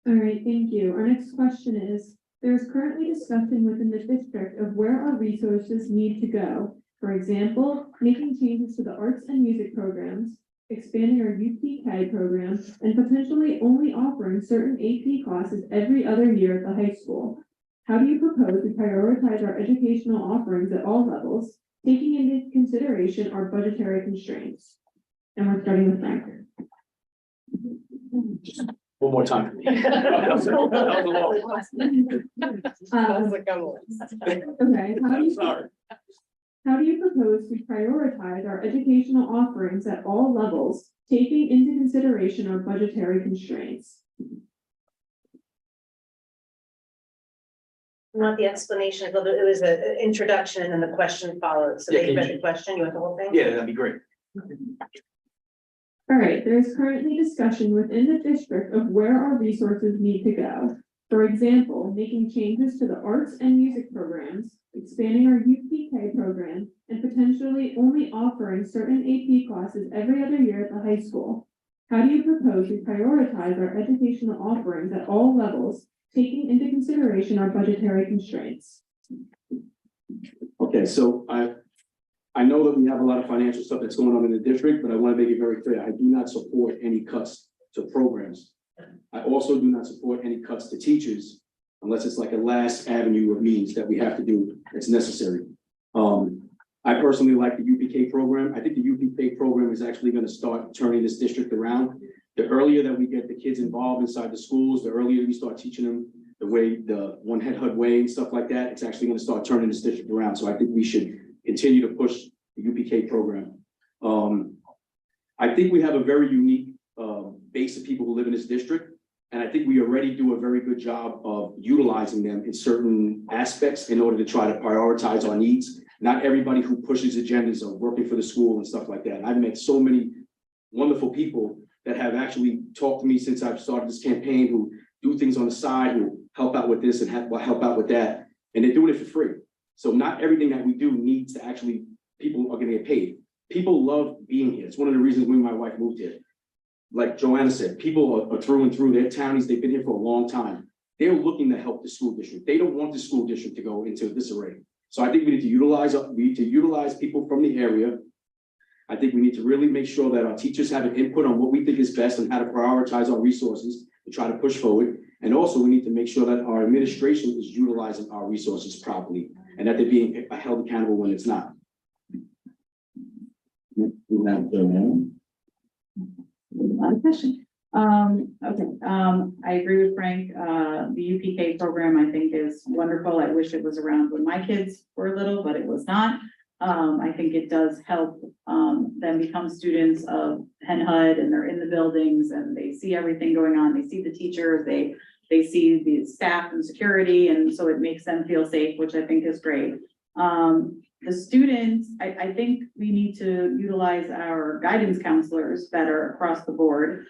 All right, thank you. Our next question is, there is currently discussion within the district of where our resources need to go. For example, making changes to the arts and music programs, expanding our UPK program, and potentially only offering certain AP classes every other year at the high school. How do you propose we prioritize our educational offerings at all levels, taking into consideration our budgetary constraints? And we're starting with Frank. One more time. Okay, how do you propose we prioritize our educational offerings at all levels, taking into consideration our budgetary constraints? Want the explanation, it was an introduction and the question followed, so Yeah, they can read you- the question, you want the whole thing? Yeah, that'd be great. All right, there is currently discussion within the district of where our resources need to go. For example, making changes to the arts and music programs, expanding our UPK program, and potentially only offering certain AP classes every other year at the high school. How do you propose we prioritize our educational offerings at all levels, taking into consideration our budgetary constraints? Okay, so I know that we have a lot of financial stuff that's going on in the district, but I want to make it very clear, I do not support any cuts to programs. I also do not support any cuts to teachers unless it's like a last avenue of means that we have to do that's necessary. I personally like the UPK program. I think the UPK program is actually going to start turning this district around. The earlier that we get the kids involved inside the schools, the earlier we start teaching them the way, the one head HUD way and stuff like that, it's actually going to start turning this district around. So I think we should continue to push the UPK program. I think we have a very unique base of people who live in this district. And I think we already do a very good job of utilizing them in certain aspects in order to try to prioritize our needs. Not everybody who pushes agendas are working for the school and stuff like that. And I've met so many wonderful people that have actually talked to me since I've started this campaign, who do things on the side, who help out with this and help out with that. And they're doing it for free. So not everything that we do needs to actually, people are gonna get paid. People love being here. It's one of the reasons me and my wife moved here. Like Joanna said, people are through and through. They're townies. They've been here for a long time. They're looking to help the school district. They don't want the school district to go into disarray. So I think we need to utilize people from the area. I think we need to really make sure that our teachers have an input on what we think is best and how to prioritize our resources to try to push forward. And also we need to make sure that our administration is utilizing our resources properly and that they're being held accountable when it's not. A lot of questions. Okay, I agree with Frank. The UPK program I think is wonderful. I wish it was around when my kids were little, but it was not. I think it does help, them become students of Hen HUD, and they're in the buildings and they see everything going on. They see the teachers, they see the staff and security, and so it makes them feel safe, which I think is great. The students, I think we need to utilize our guidance counselors better across the board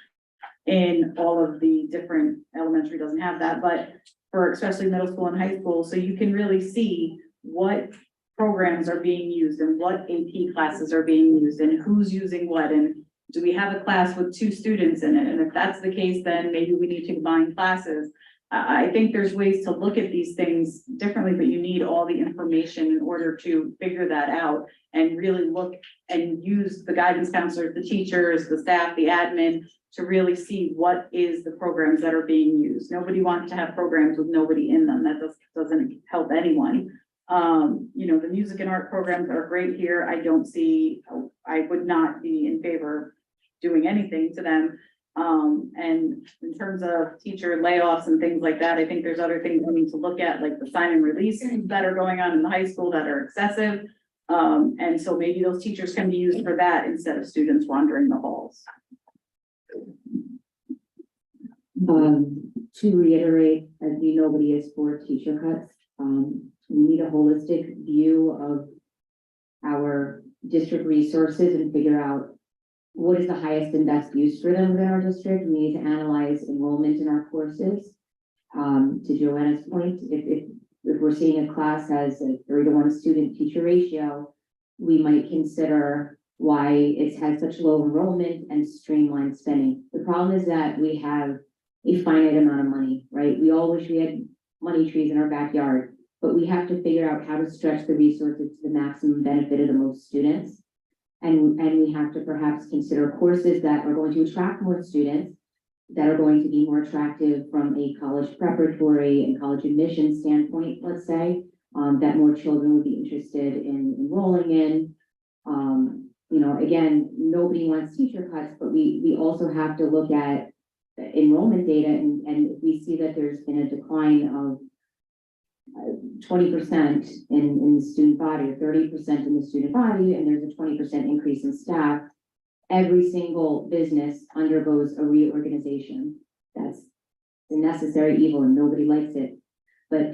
in all of the different, elementary doesn't have that, but for especially middle school and high school, so you can really see what programs are being used and what AP classes are being used and who's using what, and do we have a class with 2 students in it? And if that's the case, then maybe we need to combine classes. I think there's ways to look at these things differently, but you need all the information in order to figure that out and really look and use the guidance counselors, the teachers, the staff, the admin, to really see what is the programs that are being used. Nobody wants to have programs with nobody in them. That doesn't help anyone. You know, the music and art programs are great here. I would not be in favor of doing anything to them. And in terms of teacher layoffs and things like that, I think there's other things we need to look at, like the sign and release that are going on in the high school that are excessive. And so maybe those teachers can be used for that instead of students wandering the halls. To reiterate, as you know, nobody is for teacher cuts. We need a holistic view of our district resources and figure out what is the highest and best use for them within our district. We need to analyze enrollment in our courses. To Joanna's point, if we're seeing a class has a 3-to-1 student teacher ratio, we might consider why it has such low enrollment and streamlined spending. The problem is that we have a finite amount of money, right? We all wish we had money trees in our backyard, but we have to figure out how to stretch the resources to the maximum benefit of the most students. And we have to perhaps consider courses that are going to attract more students, that are going to be more attractive from a college preparatory and college admission standpoint, let's say, that more children would be interested in enrolling in. You know, again, nobody wants teacher cuts, but we also have to look at enrollment data, and if we see that there's been a decline of 20% in the student body, or 30% in the student body, and there's a 20% increase in staff, every single business undergoes a reorganization. That's a necessary evil and nobody likes it. But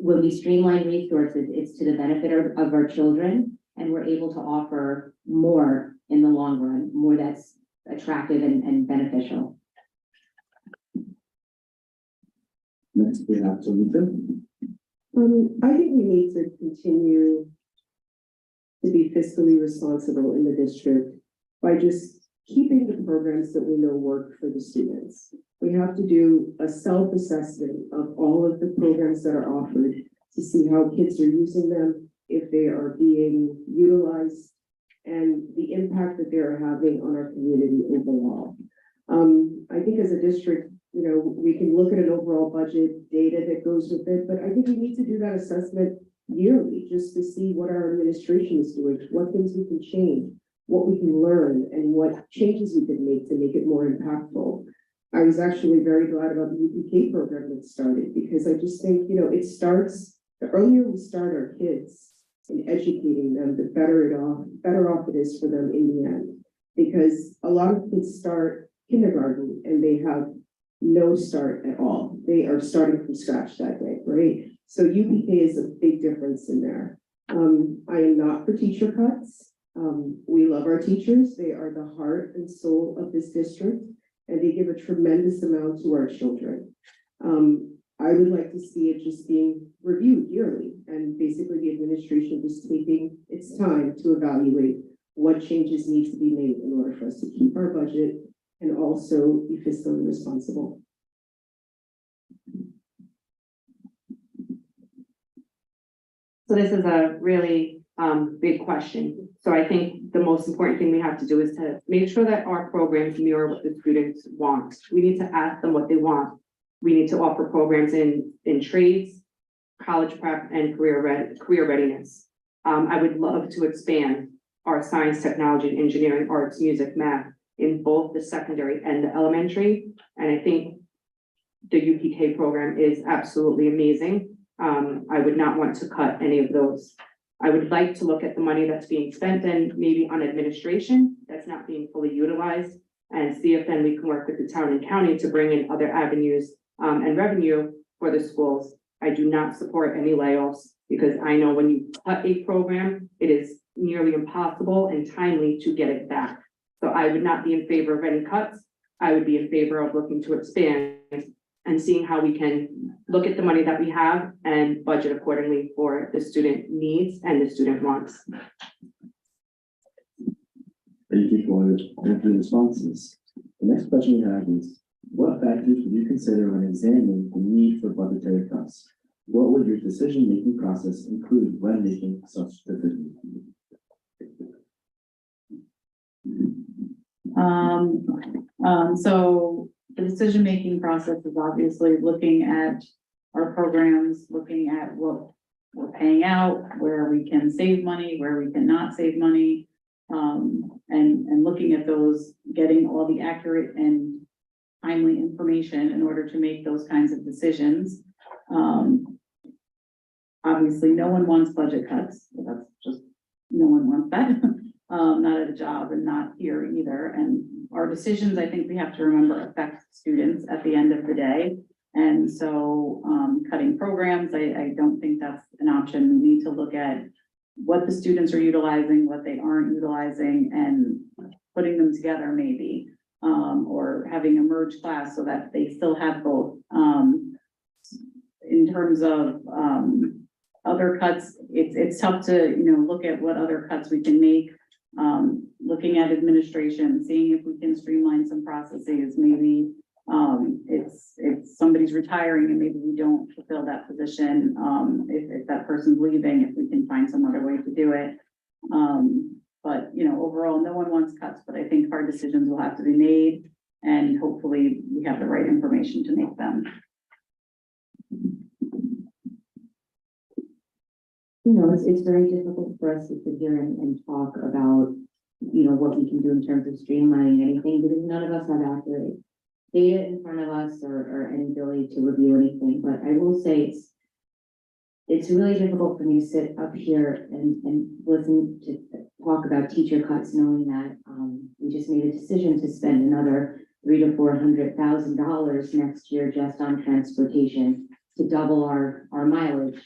when we streamline resources, it's to the benefit of our children, and we're able to offer more in the long run, more that's attractive and beneficial. Next, we have Talita. I think we need to continue to be fiscally responsible in the district by just keeping the programs that we know work for the students. We have to do a self-assessment of all of the programs that are offered to see how kids are using them, if they are being utilized, and the impact that they're having on our community overall. I think as a district, you know, we can look at an overall budget data that goes with it, but I think we need to do that assessment yearly just to see what our administration is doing, what things we can change, what we can learn, and what changes we can make to make it more impactful. I was actually very glad about the UPK program that started, because I just think, you know, it starts, the earlier we start our kids in educating them, the better off it is for them in the end. Because a lot of kids start kindergarten and they have no start at all. They are starting from scratch that day, right? So UPK is a big difference in there. I am not for teacher cuts. We love our teachers. They are the heart and soul of this district, and they give a tremendous amount to our children. I would like to see it just being reviewed yearly, and basically the administration just taking its time to evaluate what changes need to be made in order for us to keep our budget and also be fiscally responsible. So this is a really big question. So I think the most important thing we have to do is to make sure that our programs mirror what the students want. We need to ask them what they want. We need to offer programs in trades, college prep, and career readiness. I would love to expand our science, technology, engineering, arts, music, math in both the secondary and the elementary. And I think the UPK program is absolutely amazing. I would not want to cut any of those. I would like to look at the money that's being spent and maybe on administration that's not being fully utilized, and see if then we can work with the town and county to bring in other avenues and revenue for the schools. I do not support any layoffs, because I know when you cut a program, it is nearly impossible and timely to get it back. So I would not be in favor of any cuts. I would be in favor of looking to expand and seeing how we can look at the money that we have and budget accordingly for the student needs and the student wants. Thank you for the responses. The next question we have is, what factors would you consider when examining the need for budgetary cuts? What would your decision-making process include when making such decisions? So the decision-making process is obviously looking at our programs, looking at what we're paying out, where we can save money, where we cannot save money. And looking at those, getting all the accurate and timely information in order to make those kinds of decisions. Obviously, no one wants budget cuts, but that's just, no one wants that. Not at a job and not here either. And our decisions, I think we have to remember, affect students at the end of the day. And so cutting programs, I don't think that's an option. We need to look at what the students are utilizing, what they aren't utilizing, and putting them together maybe, or having a merged class so that they still have both. In terms of other cuts, it's tough to, look at what other cuts we can make. Looking at administration, seeing if we can streamline some processes, maybe it's somebody's retiring and maybe we don't fulfill that position. If that person's leaving, if we can find some other way to do it. But overall, no one wants cuts, but I think hard decisions will have to be made, and hopefully we have the right information to make them. It's very difficult for us to sit here and talk about, what we can do in terms of streamlining anything, because none of us have accurate data in front of us or any ability to review anything. But I will say it's really difficult for me to sit up here and listen to talk about teacher cuts, knowing that we just made a decision to spend another $300,000 to $400,000 next year just on transportation to double our mileage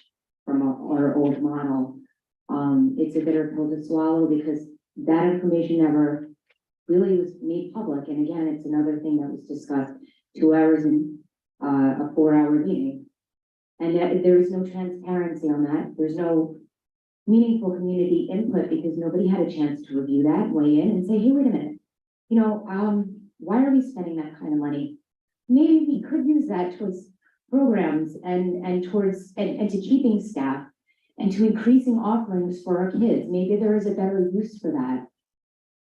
from our old model. It's a bitter pill to swallow, because that information never really was made public. And again, it's another thing that was discussed 2 hours in a 4-hour meeting. And yet there is no transparency on that. There's no meaningful community input, because nobody had a chance to review that, weigh in and say, hey, wait a minute, why are we spending that kind of money? Maybe we could use that towards programs and towards and to keeping staff and to increasing offerings for our kids. Maybe there is a better use for that.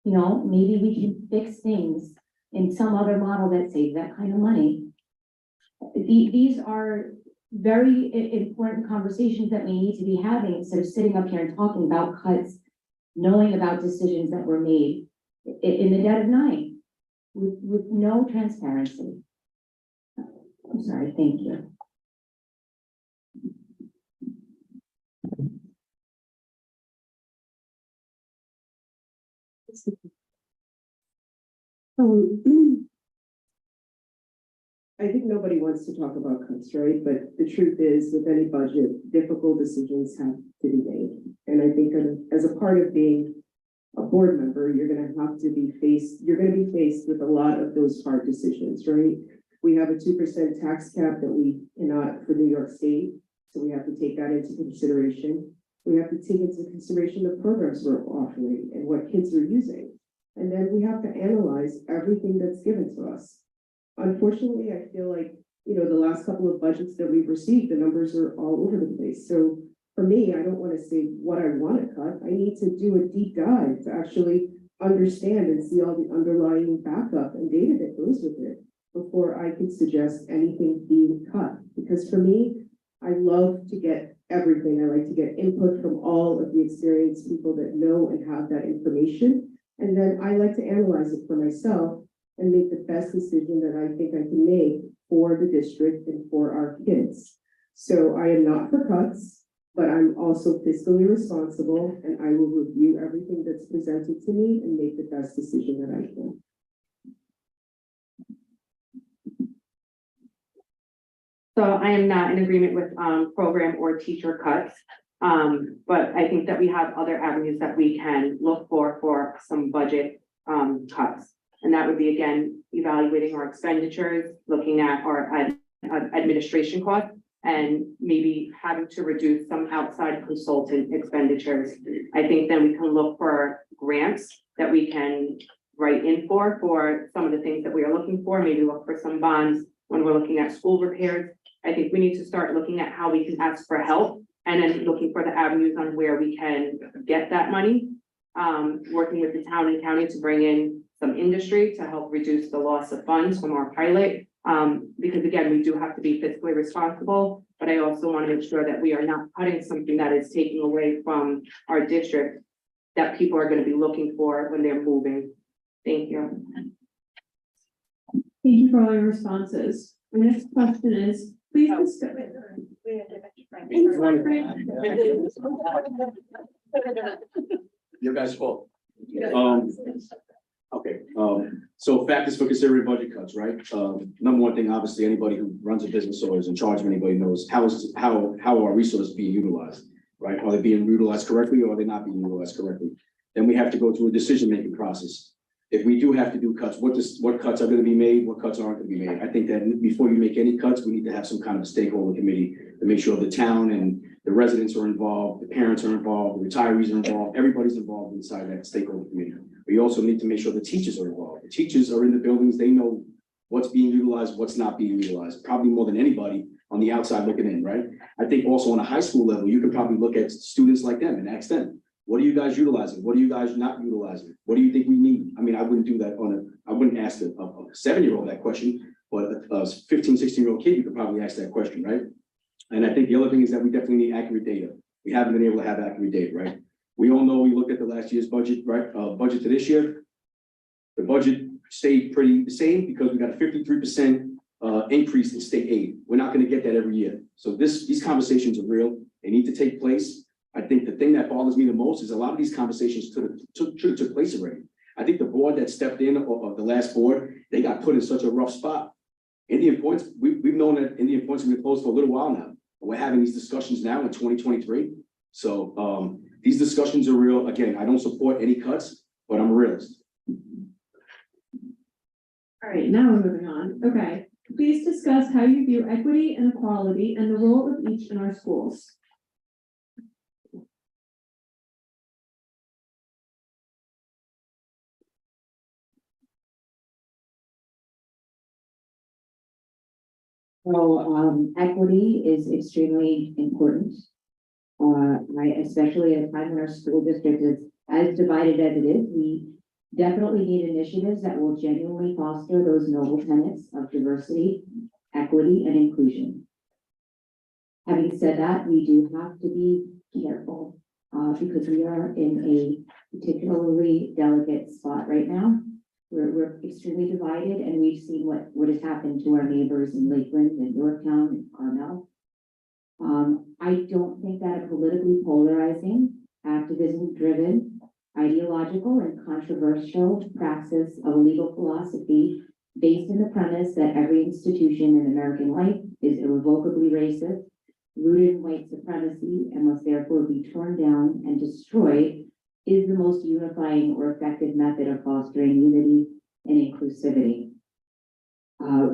Maybe we can fix things in some other model that saves that kind of money. These are very important conversations that we need to be having, instead of sitting up here and talking about cuts, knowing about decisions that were made in the dead of night with no transparency. I'm sorry, thank you. I think nobody wants to talk about cuts, right? But the truth is, with any budget, difficult decisions have to be made. And I think as a part of being a board member, you're going to be faced with a lot of those hard decisions, right? We have a 2% tax cap that we cannot for New York State, so we have to take that into consideration. We have to take into consideration the programs we're offering and what kids are using. And then we have to analyze everything that's given to us. Unfortunately, I feel like, the last couple of budgets that we've received, the numbers are all over the place. So for me, I don't want to say what I want to cut. I need to do a deep dive to actually understand and see all the underlying backup and data that goes with it before I could suggest anything being cut. Because for me, I love to get everything. I like to get input from all of the experienced people that know and have that information. And then I like to analyze it for myself and make the best decision that I think I can make for the district and for our kids. So I am not for cuts, but I'm also fiscally responsible, and I will review everything that's presented to me and make the best decision that I can. So I am not in agreement with program or teacher cuts. But I think that we have other avenues that we can look for some budget cuts. And that would be, again, evaluating our expenditures, looking at our administration costs, and maybe having to reduce some outside consultant expenditures. I think then we can look for grants that we can write in for some of the things that we are looking for, maybe look for some bonds when we're looking at school repairs. I think we need to start looking at how we can ask for help and then looking for the avenues on where we can get that money. Working with the town and county to bring in some industry to help reduce the loss of funds from our pilot. Because again, we do have to be fiscally responsible, but I also want to make sure that we are not cutting something that is taking away from our district that people are going to be looking for when they're moving. Thank you. Thank you for all your responses. My next question is, please discuss. You guys fault. Okay, so factors for considering budget cuts, right? Number one thing, obviously, anybody who runs a business or is in charge of anybody knows how are resources being utilized, right? Are they being utilized correctly or are they not being utilized correctly? Then we have to go through a decision-making process. If we do have to do cuts, what cuts are going to be made, what cuts aren't going to be made? I think that before you make any cuts, we need to have some kind of a stakeholder committee to make sure the town and the residents are involved, the parents are involved, the retirees are involved, everybody's involved inside that stakeholder committee. We also need to make sure the teachers are involved. The teachers are in the buildings, they know what's being utilized, what's not being utilized, probably more than anybody on the outside looking in, right? I think also on a high school level, you can probably look at students like them and ask them, what are you guys utilizing? What are you guys not utilizing? What do you think we need? I mean, I wouldn't do that I wouldn't ask a 7-year-old that question, but a 15, 16-year-old kid, you could probably ask that question, right? And I think the other thing is that we definitely need accurate data. We haven't been able to have accurate data, right? We all know we looked at the last year's budget, right? Budget to this year. The budget stayed pretty the same because we got a 53% increase in state aid. We're not going to get that every year. So these conversations are real. They need to take place. I think the thing that bothers me the most is a lot of these conversations took place already. I think the board that stepped in, or the last board, they got put in such a rough spot. Indian Point's, we've known that Indian Point's been closed for a little while now. We're having these discussions now in 2023. So these discussions are real. Again, I don't support any cuts, but I'm a realist. All right, now we're moving on. Okay, please discuss how you view equity and equality and the role of each in our schools. So, equity is extremely important. Especially at a time when our school district is as divided as it is, we definitely need initiatives that will genuinely foster those noble tenets of diversity, equity, and inclusion. Having said that, we do have to be careful because we are in a particularly delicate spot right now. We're extremely divided, and we've seen what has happened to our neighbors in Lakeland and Yorktown and Carmel. I don't think that a politically polarizing, activism-driven, ideological, and controversial praxis of a legal philosophy based in the premise that every institution in American life is irrevocably racist, rooted in white supremacy, and must therefore be torn down and destroyed is the most unifying or effective method of fostering unity and inclusivity.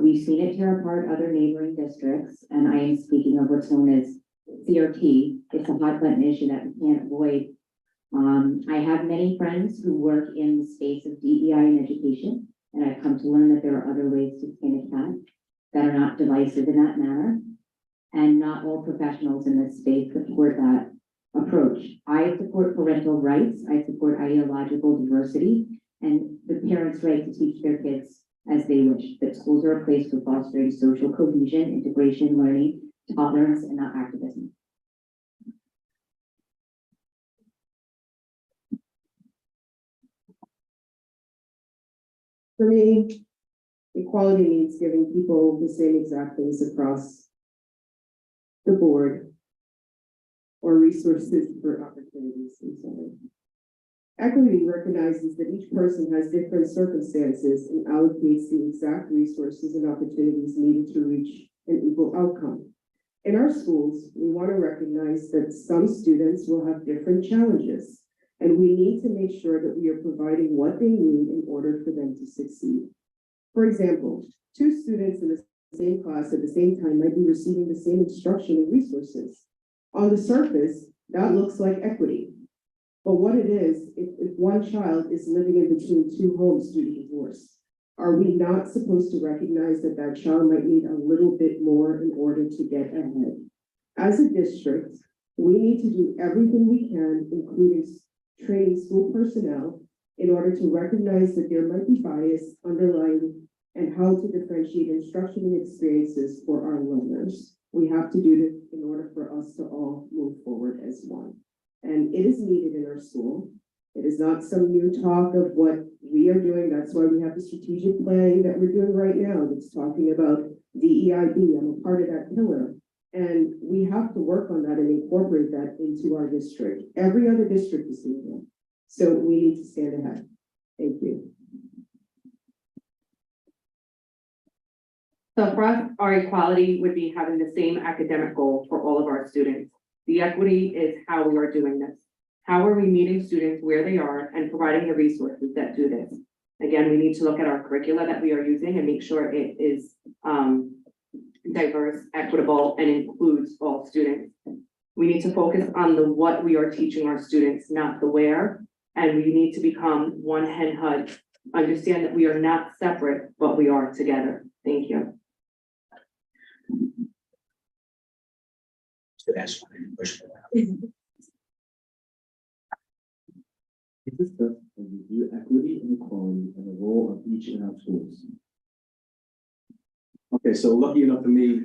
We've seen it tear apart other neighboring districts, and I am speaking of what's known as CRT. It's a hot button issue that we can't avoid. I have many friends who work in the space of DEI and education, and I've come to learn that there are other ways to skin a cat that are not divisive in that manner, and not all professionals in this space support that approach. I support parental rights, I support ideological diversity, and the parents' right to teach their kids as they wish. That schools are a place for fostering social cohesion, integration, learning, tolerance, and not activism. For me, equality means giving people the same exact things across the board or resources for opportunities and so on. Equity recognizes that each person has different circumstances and allocates the exact resources and opportunities needed to reach an equal outcome. In our schools, we want to recognize that some students will have different challenges, and we need to make sure that we are providing what they need in order for them to succeed. For example, two students in the same class at the same time might be receiving the same instruction and resources. On the surface, that looks like equity. But what it is, if one child is living in between two homes due to divorce, are we not supposed to recognize that that child might need a little bit more in order to get ahead? As a district, we need to do everything we can, including training school personnel, in order to recognize that there might be bias underlying and how to differentiate instruction and experiences for our learners. We have to do this in order for us to all move forward as one. And it is needed in our school. It is not some new talk of what we are doing. That's why we have the strategic planning that we're doing right now that's talking about DEIB. I'm a part of that pillar. And we have to work on that and incorporate that into our district. Every other district is doing that. So we need to stand ahead. Thank you. So for us, our equality would be having the same academic goal for all of our students. The equity is how we are doing this. How are we meeting students where they are and providing the resources that do this? Again, we need to look at our curricula that we are using and make sure it is diverse, equitable, and includes all students. We need to focus on the what we are teaching our students, not the where. And we need to become one Hen HUD. Understand that we are not separate, but we are together. Thank you. We discussed and review equity and equality and the role of each in our schools. Okay, so lucky enough for me,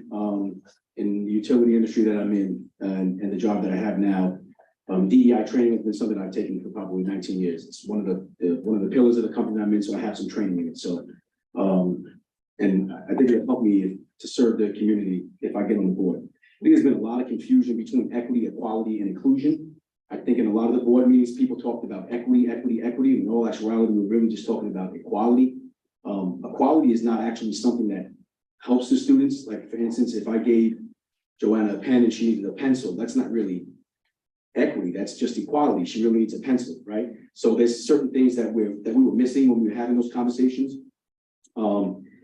in the utility industry that I'm in and the job that I have now, DEI training has been something I've taken for probably 19 years. It's one of the pillars of the company I'm in, so I have some training in it. So, and I think it'll help me to serve the community if I get on the board. I think there's been a lot of confusion between equity, equality, and inclusion. I think in a lot of the board meetings, people talked about equity, and in all actuality, we're really just talking about equality. Equality is not actually something that helps the students. Like, for instance, if I gave Joanna a pen and she needed a pencil, that's not really equity, that's just equality. She really needs a pencil, right? So there's certain things that we were missing when we were having those conversations.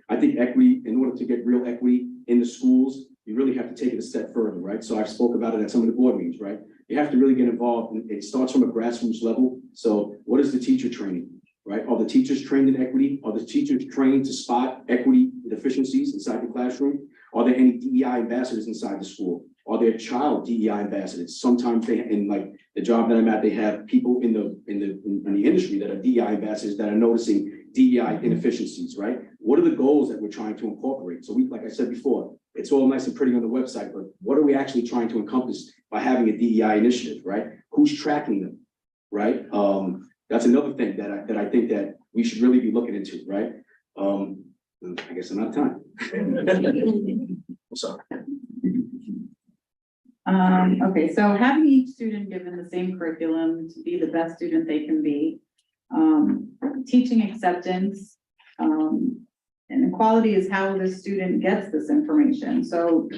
I think equity, in order to get real equity in the schools, you really have to take it a step further, right? So I've spoke about it at some of the board meetings, right? You have to really get involved, and it starts from a grassroots level. So what is the teacher training, right? Are the teachers trained in equity? Are the teachers trained to spot equity deficiencies inside the classroom? Are there any DEI ambassadors inside the school? Are there child DEI ambassadors? Sometimes they, in like the job that I'm at, they have people in the industry that are DEI ambassadors that are noticing DEI inefficiencies, right? What are the goals that we're trying to incorporate? So we, like I said before, it's all nice and pretty on the website, but what are we actually trying to encompass by having a DEI initiative, right? Who's tracking them, right? That's another thing that I think that we should really be looking into, right? I guess I'm out of time. I'm sorry. Okay, so having each student given the same curriculum to be the best student they can be, teaching acceptance, and equality is how the student gets this information. So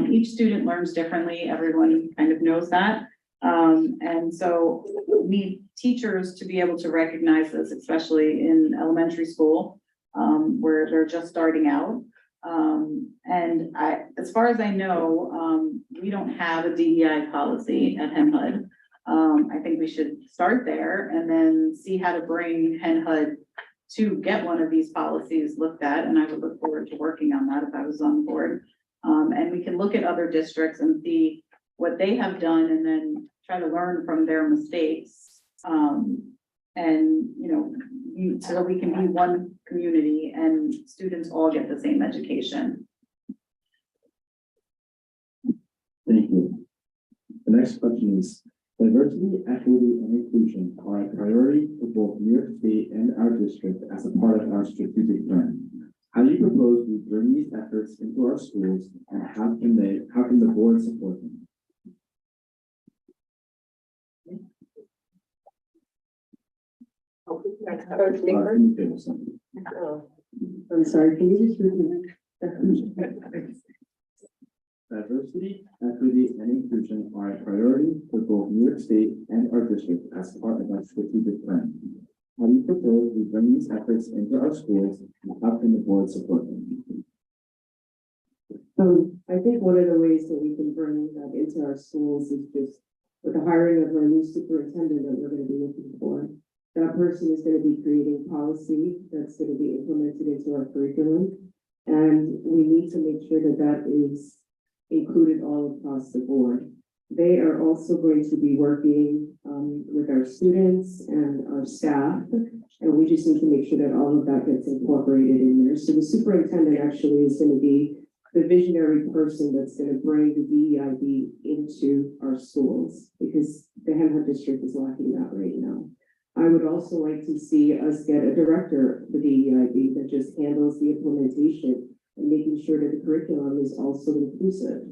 each student learns differently. Everyone kind of knows that. And so we need teachers to be able to recognize this, especially in elementary school, where they're just starting out. And as far as I know, we don't have a DEI policy at Hen HUD. I think we should start there and then see how to bring Hen HUD to get one of these policies looked at. And I would look forward to working on that if I was on board. And we can look at other districts and see what they have done and then try to learn from their mistakes. And, you know, so we can be one community and students all get the same education. Thank you. The next question is, Diversity, equity, and inclusion are a priority for both New York State and our district as a part of our strategic plan. How do you propose we bring these efforts into our schools, and how can the board support them? Can you give us something? I'm sorry, can you just repeat that? Diversity, equity, and inclusion are a priority for both New York State and our district as part of our strategic plan. How do you propose we bring these efforts into our schools, and how can the board support them? I think one of the ways that we can bring that into our schools is just with the hiring of our new superintendent that we're gonna be looking for. That person is gonna be creating policy that's gonna be implemented into our curriculum. And we need to make sure that that is included all across the board. They are also going to be working with our students and our staff. And we just need to make sure that all of that gets incorporated in there. So the superintendent actually is gonna be the visionary person that's going to bring the DEIB into our schools, because the Hemp district is lacking that right now. I would also like to see us get a director for DEIB that just handles the implementation and making sure that the curriculum is also inclusive.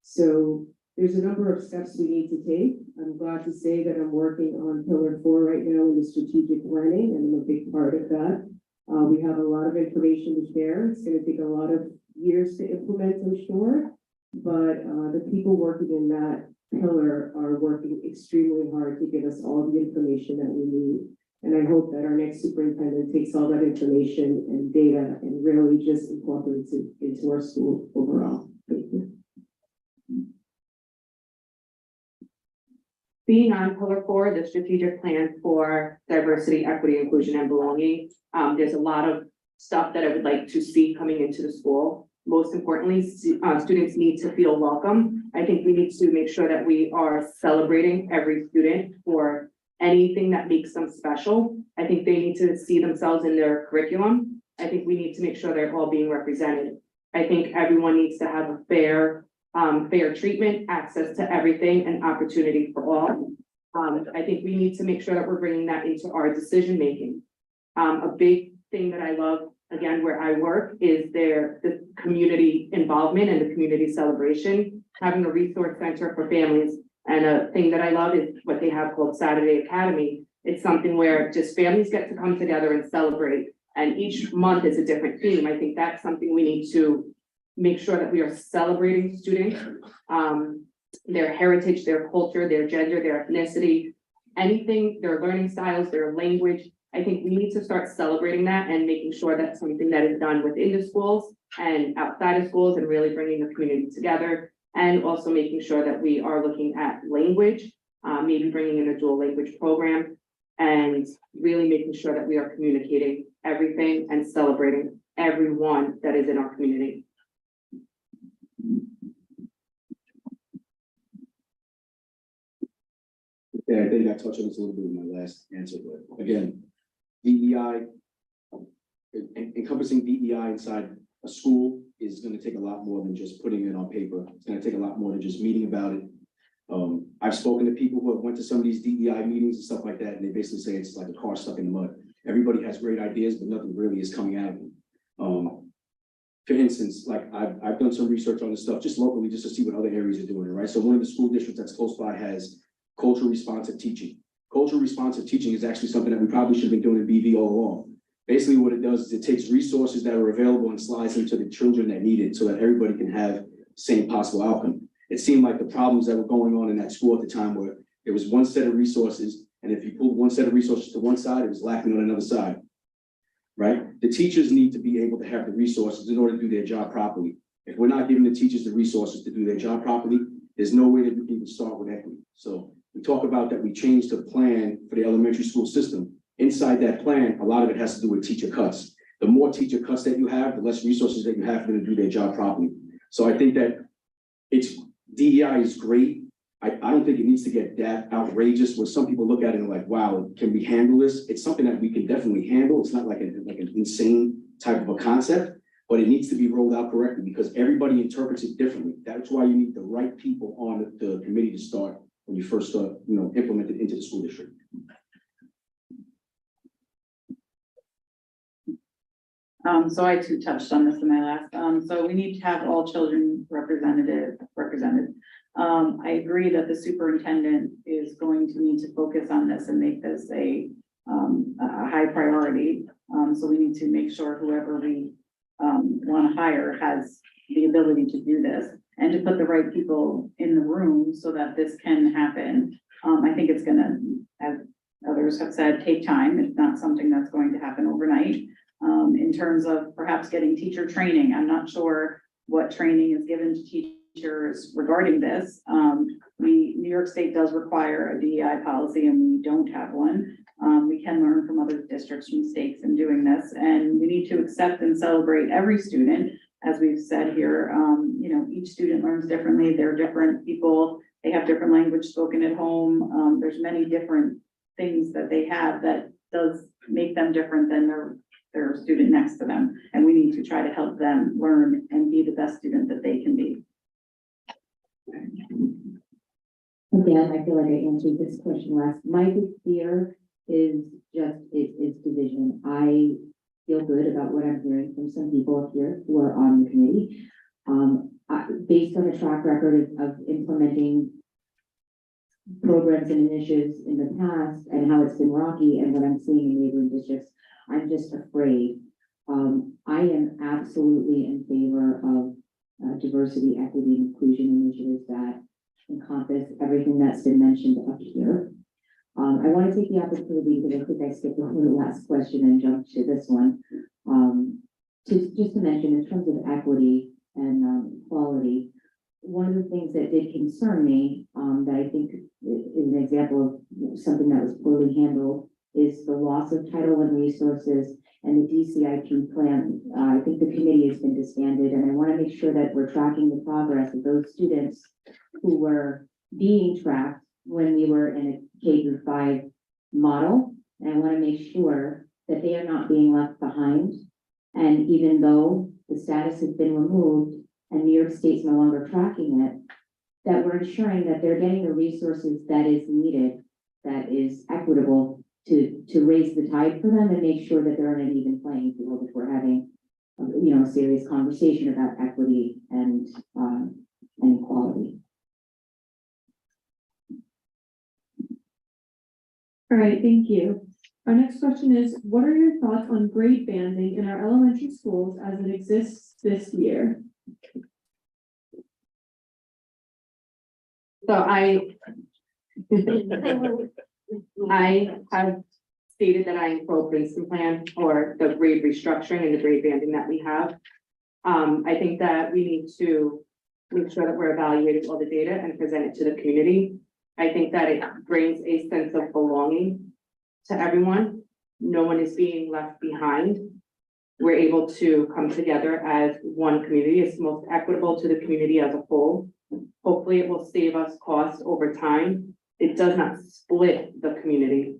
So there's a number of steps we need to take. I'm glad to say that I'm working on Pillar 4 right now in the strategic planning, and I'm a big part of that. We have a lot of information to share. It's going to take a lot of years to implement, I'm sure, but the people working in that pillar are working extremely hard to give us all the information that we need. And I hope that our next superintendent takes all that information and data and really just incorporates it into our school overall. Thank you. Being on Pillar 4, the strategic plan for diversity, equity, inclusion, and belonging, there's a lot of stuff that I would like to see coming into the school. Most importantly, students need to feel welcome. I think we need to make sure that we are celebrating every student for anything that makes them special. I think they need to see themselves in their curriculum. I think we need to make sure they're all being represented. I think everyone needs to have a fair treatment, access to everything, and opportunity for all. I think we need to make sure that we're bringing that into our decision making. A big thing that I love, again, where I work, is the community involvement and the community celebration, having a resource center for families. And a thing that I love is what they have called Saturday Academy. It's something where just families get to come together and celebrate. And each month is a different theme. I think that's something we need to make sure that we are celebrating students, their heritage, their culture, their gender, their ethnicity, anything, their learning styles, their language. I think we need to start celebrating that and making sure that's something that is done within the schools and outside of schools, and really bringing the community together. And also making sure that we are looking at language, maybe bringing in a dual language program, and really making sure that we are communicating everything and celebrating everyone that is in our community. Yeah, I think I touched on this a little bit in my last answer, but again, DEI, encompassing DEI inside a school is going to take a lot more than just putting it on paper. It's going to take a lot more than just meeting about it. I've spoken to people who have went to some of these DEI meetings and stuff like that, and they basically say it's like a car stuck in the mud. Everybody has great ideas, but nothing really is coming out of them. For instance, like I've done some research on this stuff just locally, just to see what other areas are doing, right? So one of the school districts that's close by has cultural responsive teaching. Cultural responsive teaching is actually something that we probably should have been doing in BV all along. Basically what it does is it takes resources that are available and slides them to the children that need it so that everybody can have the same possible outcome. It seemed like the problems that were going on in that school at the time were there was one set of resources, and if you pulled one set of resources to one side, it was lacking on another side, right? The teachers need to be able to have the resources in order to do their job properly. If we're not giving the teachers the resources to do their job properly, there's no way that we can even start with equity. So we talk about that we changed the plan for the elementary school system. Inside that plan, a lot of it has to do with teacher cuts. The more teacher cuts that you have, the less resources that you have for them to do their job properly. So I think that DEI is great. I don't think it needs to get that outrageous where some people look at it and are like, wow, can we handle this? It's something that we can definitely handle. It's not like an insane type of a concept, but it needs to be rolled out correctly because everybody interprets it differently. That's why you need the right people on the committee to start when you first start, implement it into the school district. So I too touched on this in my last, so we need to have all children represented. I agree that the superintendent is going to need to focus on this and make this a high priority. So we need to make sure whoever we want to hire has the ability to do this and to put the right people in the room so that this can happen. I think it's gonna, as others have said, take time. It's not something that's going to happen overnight. In terms of perhaps getting teacher training, I'm not sure what training is given to teachers regarding this. New York State does require a DEI policy and we don't have one. We can learn from other districts' mistakes in doing this, and we need to accept and celebrate every student. As we've said here, each student learns differently. They're different people. They have different language spoken at home. There's many different things that they have that does make them different than their student next to them. And we need to try to help them learn and be the best student that they can be. Again, I feel like I answered this question last. My big fear is division. I feel good about what I'm hearing from some people here who are on the committee. Based on a track record of implementing programs and initiatives in the past and how it's been rocky and what I'm seeing in neighboring districts, I'm just afraid. I am absolutely in favor of diversity, equity, and inclusion initiatives that encompass everything that's been mentioned up here. I want to take the opportunity, because I think I skipped over the last question and jumped to this one, just to mention in terms of equity and equality, one of the things that did concern me, that I think is an example of something that was poorly handled, is the loss of Title I resources and the DCIP plan. I think the committee has been disbanded, and I want to make sure that we're tracking the progress of those students who were being tracked when we were in a K-5 model. And I want to make sure that they are not being left behind. And even though the status has been removed and New York State's no longer tracking it, that we're ensuring that they're getting the resources that is needed, that is equitable to raise the tide for them and make sure that they're on an even playing field if we're having, a serious conversation about equity and equality. All right, thank you. Our next question is, what are your thoughts on grade banding in our elementary schools as it exists this year? So I have stated that I am pro-Princeton plan or the grade restructuring and the grade banding that we have. I think that we need to make sure that we're evaluating all the data and present it to the community. I think that it brings a sense of belonging to everyone. No one is being left behind. We're able to come together as one community. It's most equitable to the community as a whole. Hopefully it will save us costs over time. It does not split the community.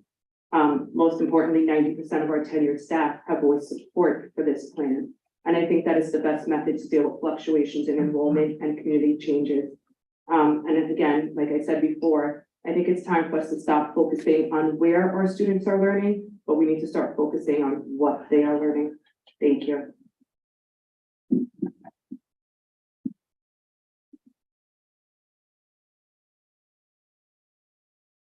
Most importantly, 90% of our tenured staff have voiced support for this plan. And I think that is the best method to deal with fluctuations in enrollment and community changes. And again, like I said before, I think it's time for us to stop focusing on where our students are learning, but we need to start focusing on what they are learning. Thank you.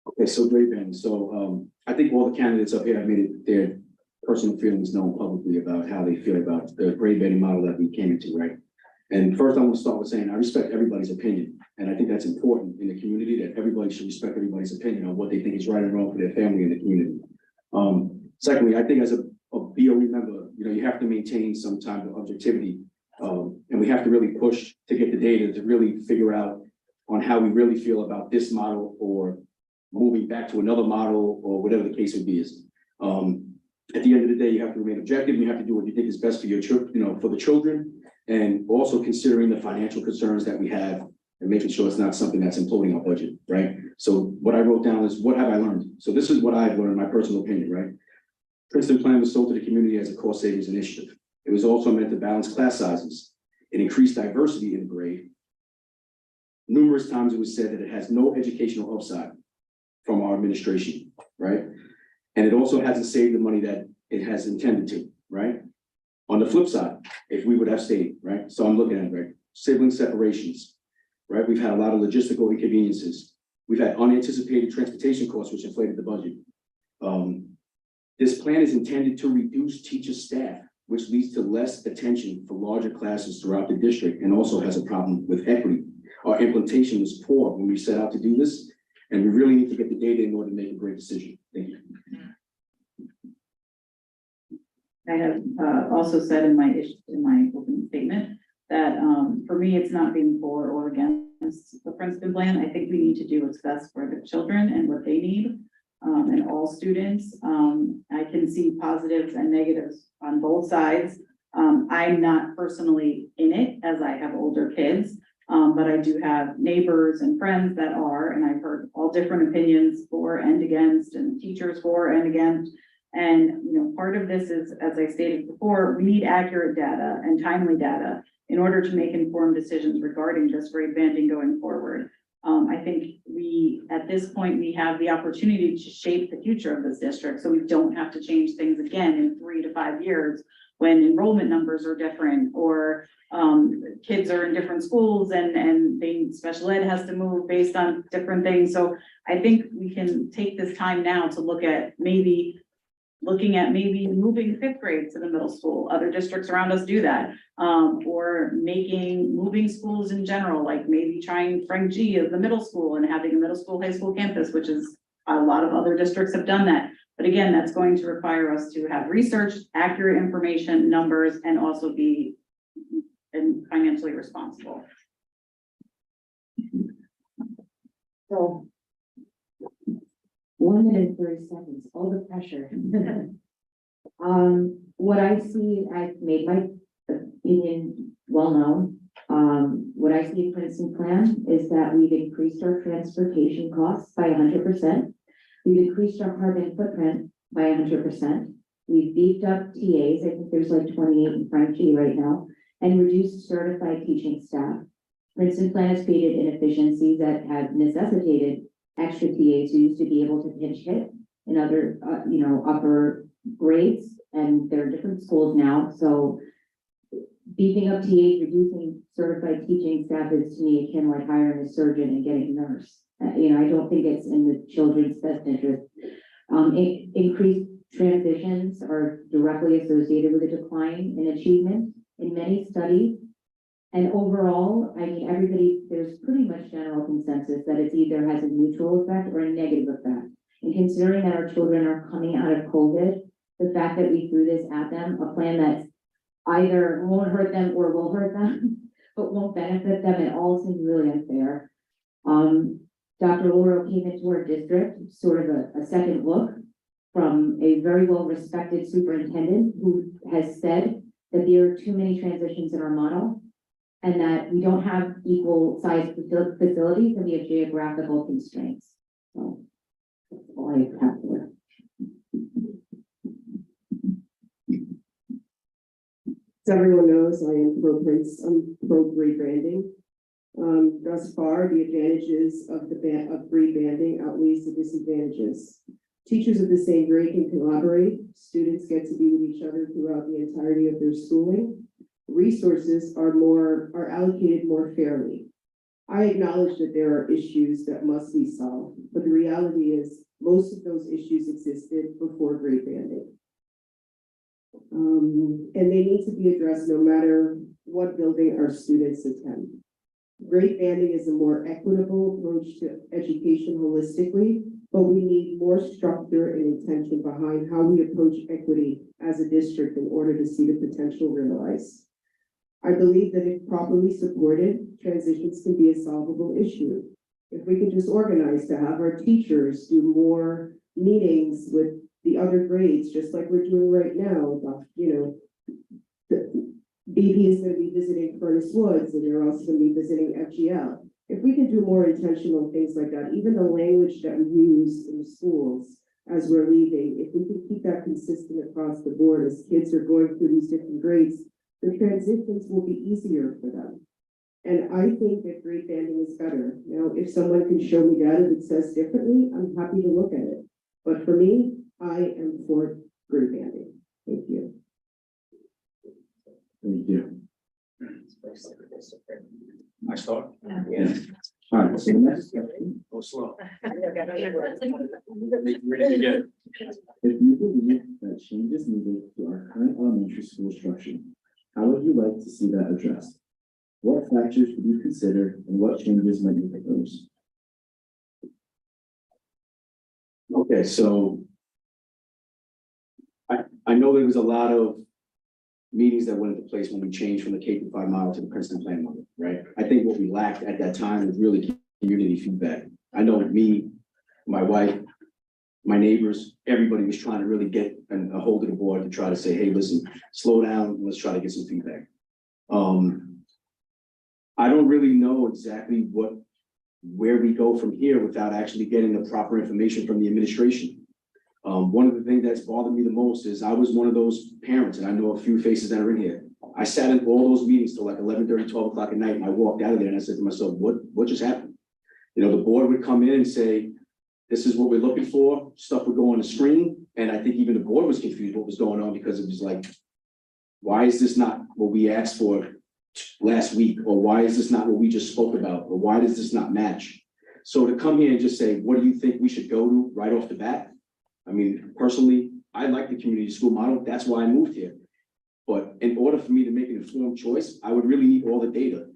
Okay, so great, Ben. So I think all the candidates up here have made their personal feelings known publicly about how they feel about the grade banding model that we came into, right? And first, I want to start with saying I respect everybody's opinion. And I think that's important in the community, that everybody should respect everybody's opinion on what they think is right and wrong for their family and the community. Secondly, I think as a BOE member, you have to maintain some type of objectivity. And we have to really push to get the data to really figure out on how we really feel about this model or moving back to another model or whatever the case would be. At the end of the day, you have to remain objective. You have to do what you think is best for your children, for the children, and also considering the financial concerns that we have and making sure it's not something that's imploding our budget, right? So what I wrote down is, what have I learned? So this is what I've learned, my personal opinion, right? Princeton plan was sold to the community as a cost savings initiative. It was also meant to balance class sizes and increase diversity in the grade. numerous times it was said that it has no educational upside from our administration, right? And it also hasn't saved the money that it has intended to, right? On the flip side, if we would have stayed, right? So I'm looking at, right, sibling separations, right? We've had a lot of logistical inconveniences. We've had unanticipated transportation costs, which inflated the budget. This plan is intended to reduce teacher staff, which leads to less attention for larger classes throughout the district and also has a problem with equity. Our implementation was poor when we set out to do this, and we really need to get the data in order to make a great decision. Thank you. I have also said in my opening statement that for me, it's not being for or against the Princeton plan. I think we need to do what's best for the children and what they need, and all students. I can see positives and negatives on both sides. I'm not personally in it as I have older kids, but I do have neighbors and friends that are, and I've heard all different opinions for and against, and teachers for and against. And, you know, part of this is, as I stated before, we need accurate data and timely data in order to make informed decisions regarding this grade banding going forward. I think at this point, we have the opportunity to shape the future of this district, so we don't have to change things again in 3 to 5 years when enrollment numbers are different, or kids are in different schools and special ed has to move based on different things. So I think we can take this time now to look at looking at maybe moving 5th grade to the middle school. Other districts around us do that. Or moving schools in general, like maybe trying Frank G as the middle school and having a middle school, high school campus, which is a lot of other districts have done that. But again, that's going to require us to have research, accurate information, numbers, and also be financially responsible. So 1 minute and 30 seconds, all the pressure. What I see, I've made my opinion well known. What I see in Princeton plan is that we've increased our transportation costs by 100%. We've increased our carbon footprint by 100%. We've beefed up TAs. I think there's like 28 in Frank G right now, and reduced certified teaching staff. Princeton plan has created inefficiencies that have necessitated extra TAs who used to be able to pinch hit in other, upper grades, and there are different schools now. So beefing up TAs, reducing certified teaching staff is to me akin like hiring a surgeon and getting a nurse. I don't think it's in the children's best interest. Increased transitions are directly associated with a decline in achievement in many studies. And overall, there's pretty much general consensus that it either has a neutral effect or a negative effect. And considering that our children are coming out of COVID, the fact that we threw this at them, a plan that either won't hurt them or will hurt them, but won't benefit them at all, seems really unfair. Dr. Laurel came into our district, sort of a second look from a very well-respected superintendent who has said that there are too many transitions in our model, and that we don't have equal sized facilities and we have geographical constraints. So that's all I have for it. As everyone knows, I am pro rebranding. Thus far, the advantages of rebranding outweighs the disadvantages. Teachers of the same grade can collaborate. Students get to be with each other throughout the entirety of their schooling. Resources are allocated more fairly. I acknowledge that there are issues that must be solved, but the reality is most of those issues existed before grade banding. And they need to be addressed no matter what building our students attend. Grade banding is a more equitable approach to education holistically, but we need more structure and intention behind how we approach equity as a district in order to see the potential realized. I believe that if properly supported, transitions can be a solvable issue. If we can just organize to have our teachers do more meetings with the other grades, just like we're doing right now, the BP is going to be visiting Furnace Woods, and they're also going to be visiting FGL. If we can do more intentional things like that, even the language that we use in schools as we're leaving, if we can keep that consistent across the board as kids are going through these different grades, the transitions will be easier for them. And I think that grade banding is better. Now, if someone can show me data that says differently, I'm happy to look at it. But for me, I am for grade banding. Thank you. Thank you. I start. Yeah. All right, so the next question, Go slow. if you believe that change is needed to our current elementary school structure, how would you like to see that addressed? What factors would you consider and what changes might you propose? Okay, so I know there was a lot of meetings that went into place when we changed from the K-5 model to the Princeton plan model, right? I think what we lacked at that time was really community feedback. I know me, my wife, my neighbors, everybody was trying to really get a hold of the board to try to say, hey, listen, slow down, let's try to get some feedback. I don't really know exactly where we go from here without actually getting the proper information from the administration. One of the things that's bothered me the most is I was one of those parents, and I know a few faces that are in here. I sat in all those meetings till like 11:30, 12 o'clock at night, and I walked out of there and I said to myself, what just happened? You know, the board would come in and say, this is what we're looking for, stuff would go on the screen, and I think even the board was confused what was going on because it was like, why is this not what we asked for last week? Or why is this not what we just spoke about? Or why does this not match? So to come here and just say, what do you think we should go to right off the bat? I mean, personally, I like the community school model. That's why I moved here. But in order for me to make an informed choice, I would really need all the data.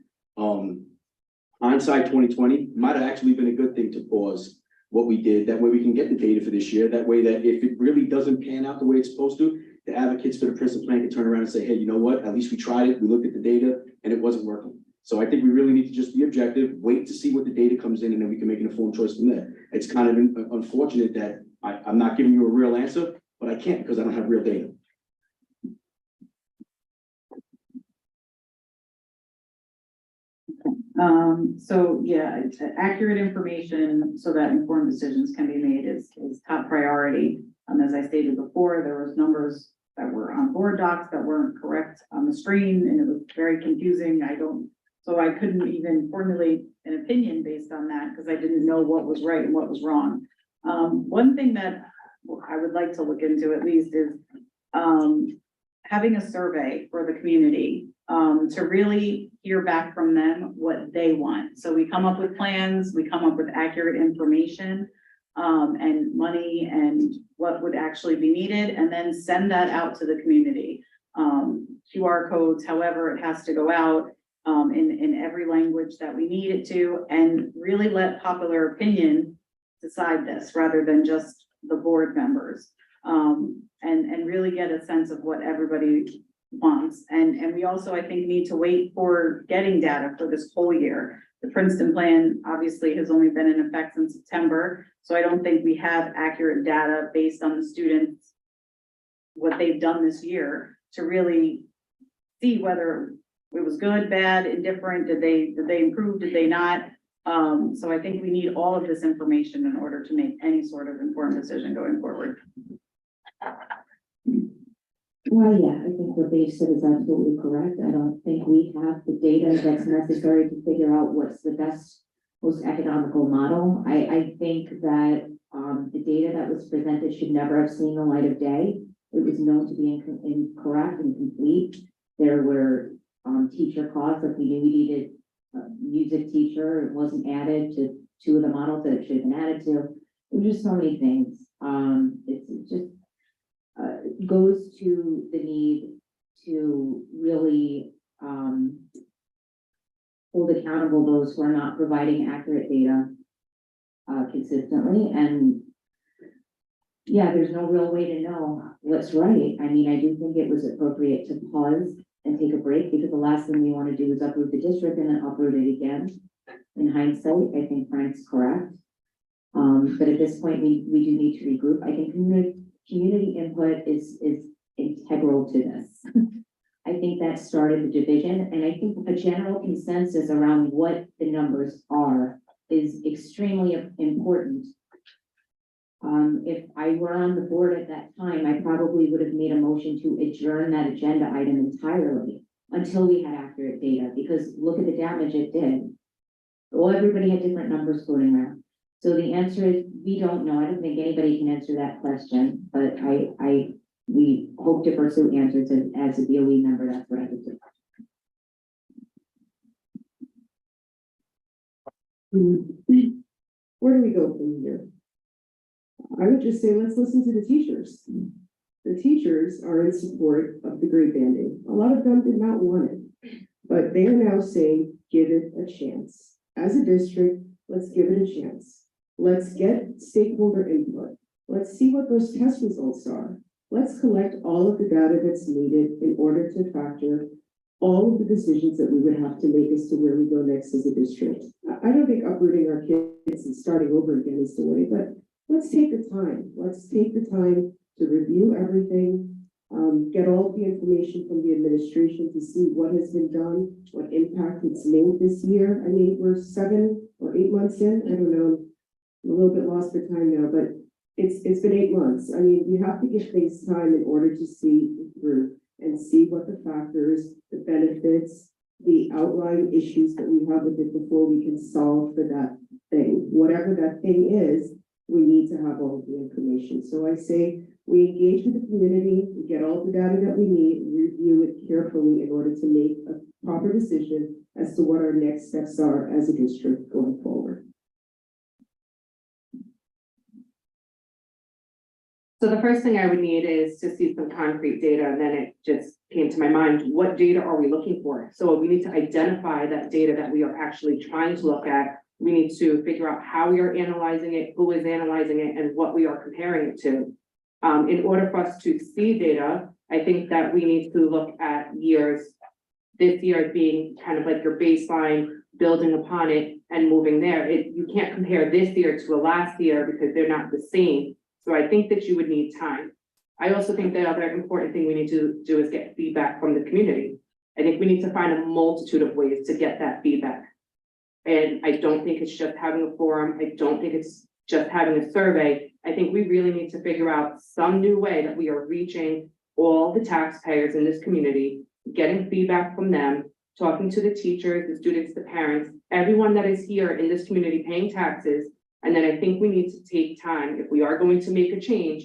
Hindsight 2020 might have actually been a good thing to pause what we did. That way we can get the data for this year. That way that if it really doesn't pan out the way it's supposed to, the advocates for the Princeton plan can turn around and say, hey, you know what? At least we tried it. We looked at the data and it wasn't working. So I think we really need to just be objective, wait to see what the data comes in, and then we can make an informed choice from there. It's kind of unfortunate that I'm not giving you a real answer, but I can't because I don't have real data. So yeah, accurate information so that informed decisions can be made is top priority. As I stated before, there was numbers that were on board docs that weren't correct on the screen, and it was very confusing. So I couldn't even formulate an opinion based on that because I didn't know what was right and what was wrong. One thing that I would like to look into at least is having a survey for the community to really hear back from them what they want. So we come up with plans, we come up with accurate information and money and what would actually be needed, and then send that out to the community. QR codes, however it has to go out in every language that we need it to, and really let popular opinion decide this rather than just the board members, and really get a sense of what everybody wants. And we also, I think, need to wait for getting data for this whole year. The Princeton plan obviously has only been in effect since September, so I don't think we have accurate data based on the students, what they've done this year, to really see whether it was good, bad, indifferent, did they improve, did they not? So I think we need all of this information in order to make any sort of informed decision going forward. Well, yeah, I think what Dave said is absolutely correct. I don't think we have the data that's necessary to figure out what's the best, most economical model. I think that the data that was presented should never have seen the light of day. It was known to be incorrect and incomplete. There were teacher costs. If we knew we needed a music teacher, it wasn't added to two of the models that it should have been added to. There were just so many things. It's just goes to the need to really hold accountable those who are not providing accurate data consistently. And yeah, there's no real way to know what's right. I mean, I do think it was appropriate to pause and take a break, because the last thing we want to do is uproot the district and then uproot it again. In hindsight, I think Frank's correct. But at this point, we do need to regroup. I think community input is integral to this. I think that started the division, and I think a general consensus around what the numbers are is extremely important. If I were on the board at that time, I probably would have made a motion to adjourn that agenda item entirely until we had inaccurate data, because look at the damage it did. Well, everybody had different numbers floating around. So the answer is, we don't know. I don't think anybody can answer that question, but we hope to pursue answers, and as a DOE member, that's what I would do. Where do we go from here? I would just say, let's listen to the teachers. The teachers are in support of the grade banding. A lot of them did not want it, but they are now saying, give it a chance. As a district, let's give it a chance. Let's get stakeholder input. Let's see what those test results are. Let's collect all of the data that's needed in order to factor all of the decisions that we would have to make as to where we go next as a district. I don't think uprooting our kids and starting over again is the way, but let's take the time. Let's take the time to review everything, get all of the information from the administration to see what has been done, what impact it's made this year. I mean, we're 7 or 8 months in. I don't know. I'm a little bit lost for time now, but it's been 8 months. I mean, you have to give things time in order to see it through and see what the factors, the benefits, the outlying issues that we have with it before we can solve for that thing. Whatever that thing is, we need to have all of the information. So I say we engage with the community, we get all the data that we need, review it carefully in order to make a proper decision as to what our next steps are as a district going forward. So the first thing I would need is to see some concrete data, and then it just came to my mind, what data are we looking for? So we need to identify that data that we are actually trying to look at. We need to figure out how we are analyzing it, who is analyzing it, and what we are comparing it to. In order for us to see data, I think that we need to look at years, this year being kind of like your baseline, building upon it and moving there. You can't compare this year to a last year because they're not the same. So I think that you would need time. I also think the other important thing we need to do is get feedback from the community. I think we need to find a multitude of ways to get that feedback. And I don't think it's just having a forum. I don't think it's just having a survey. I think we really need to figure out some new way that we are reaching all the taxpayers in this community, getting feedback from them, talking to the teachers, the students, the parents, everyone that is here in this community paying taxes. And then I think we need to take time. If we are going to make a change,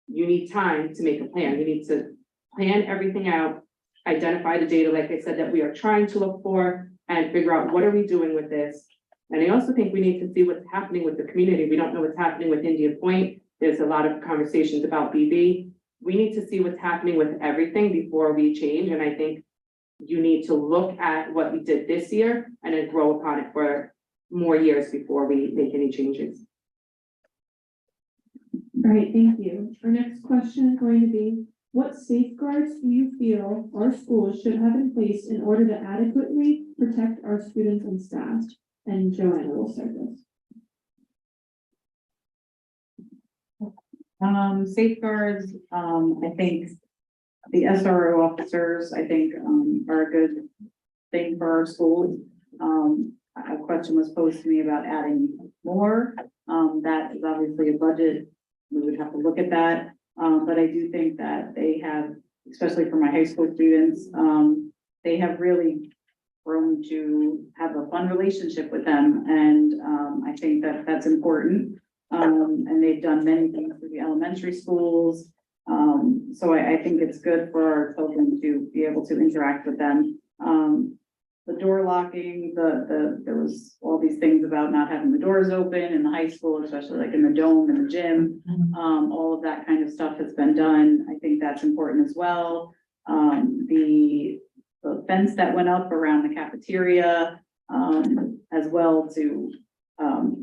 you need time to make a plan. You need to plan everything out, identify the data, like I said, that we are trying to look for, and figure out what are we doing with this. And I also think we need to see what's happening with the community. We don't know what's happening with Indian Point. There's a lot of conversations about BB. We need to see what's happening with everything before we change. And I think you need to look at what we did this year and then grow upon it for more years before we make any changes. All right, thank you. Our next question is going to be, what safeguards do you feel our schools should have in place in order to adequately protect our students and staff? And Joanna will start this. Safeguards, I think the SRO officers, I think, are a good thing for our schools. A question was posed to me about adding more. That is obviously a budget. We would have to look at that. But I do think that they have, especially for my high school students, they have really grown to have a fun relationship with them. And I think that that's important. And they've done many things for the elementary schools. So I think it's good for our children to be able to interact with them. The door locking, there was all these things about not having the doors open in the high school, especially like in the dome and the gym. All of that kind of stuff has been done. I think that's important as well. The fence that went up around the cafeteria, as well to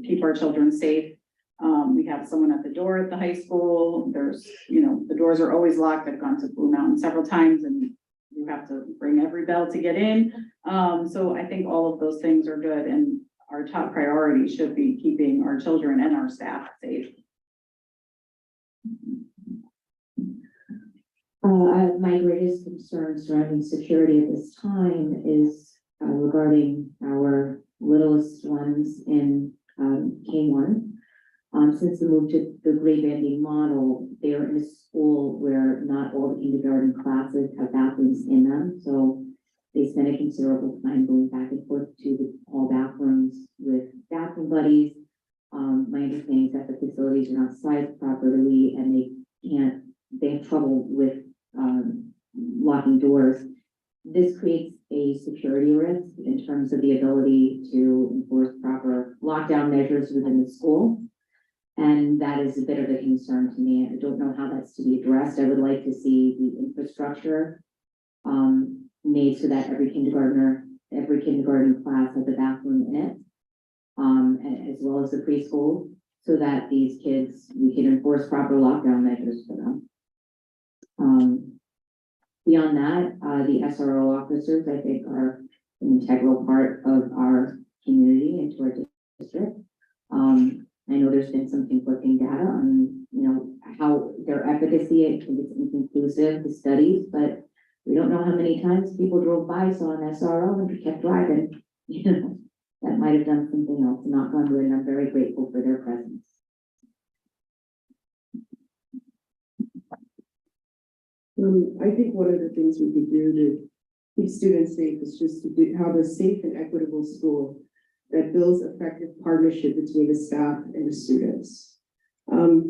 keep our children safe. We have someone at the door at the high school. There's, the doors are always locked. I've gone to Blue Mountain several times and you have to ring every bell to get in. So I think all of those things are good, and our top priority should be keeping our children and our staff safe. My greatest concern surrounding security at this time is regarding our littlest ones in K1. Since the move to the grade banding model, they're in a school where not all the kindergarten classes have bathrooms in them. So they spend a considerable time going back and forth to the all bathrooms with bathroom buddies. My understanding is that the facilities are not sized properly and they have trouble with, locking doors. This creates a security risk in terms of the ability to enforce proper lockdown measures within the school. And that is a bit of a concern to me. I don't know how that's to be addressed. I would like to see the infrastructure made so that every kindergarten class has a bathroom in it, as well as the preschool, so that these kids, we can enforce proper lockdown measures for them. Beyond that, the SRO officers, I think, are an integral part of our community and to our district. I know there's been some conflicting data on, how their efficacy, I think it's inconclusive, the studies, but we don't know how many times people drove by, saw an SRO and kept driving, that might have done something else, not gone good, and I'm very grateful for their presence. I think one of the things we could do to keep students safe is just to have a safe and equitable school that builds effective partnership between the staff and the students.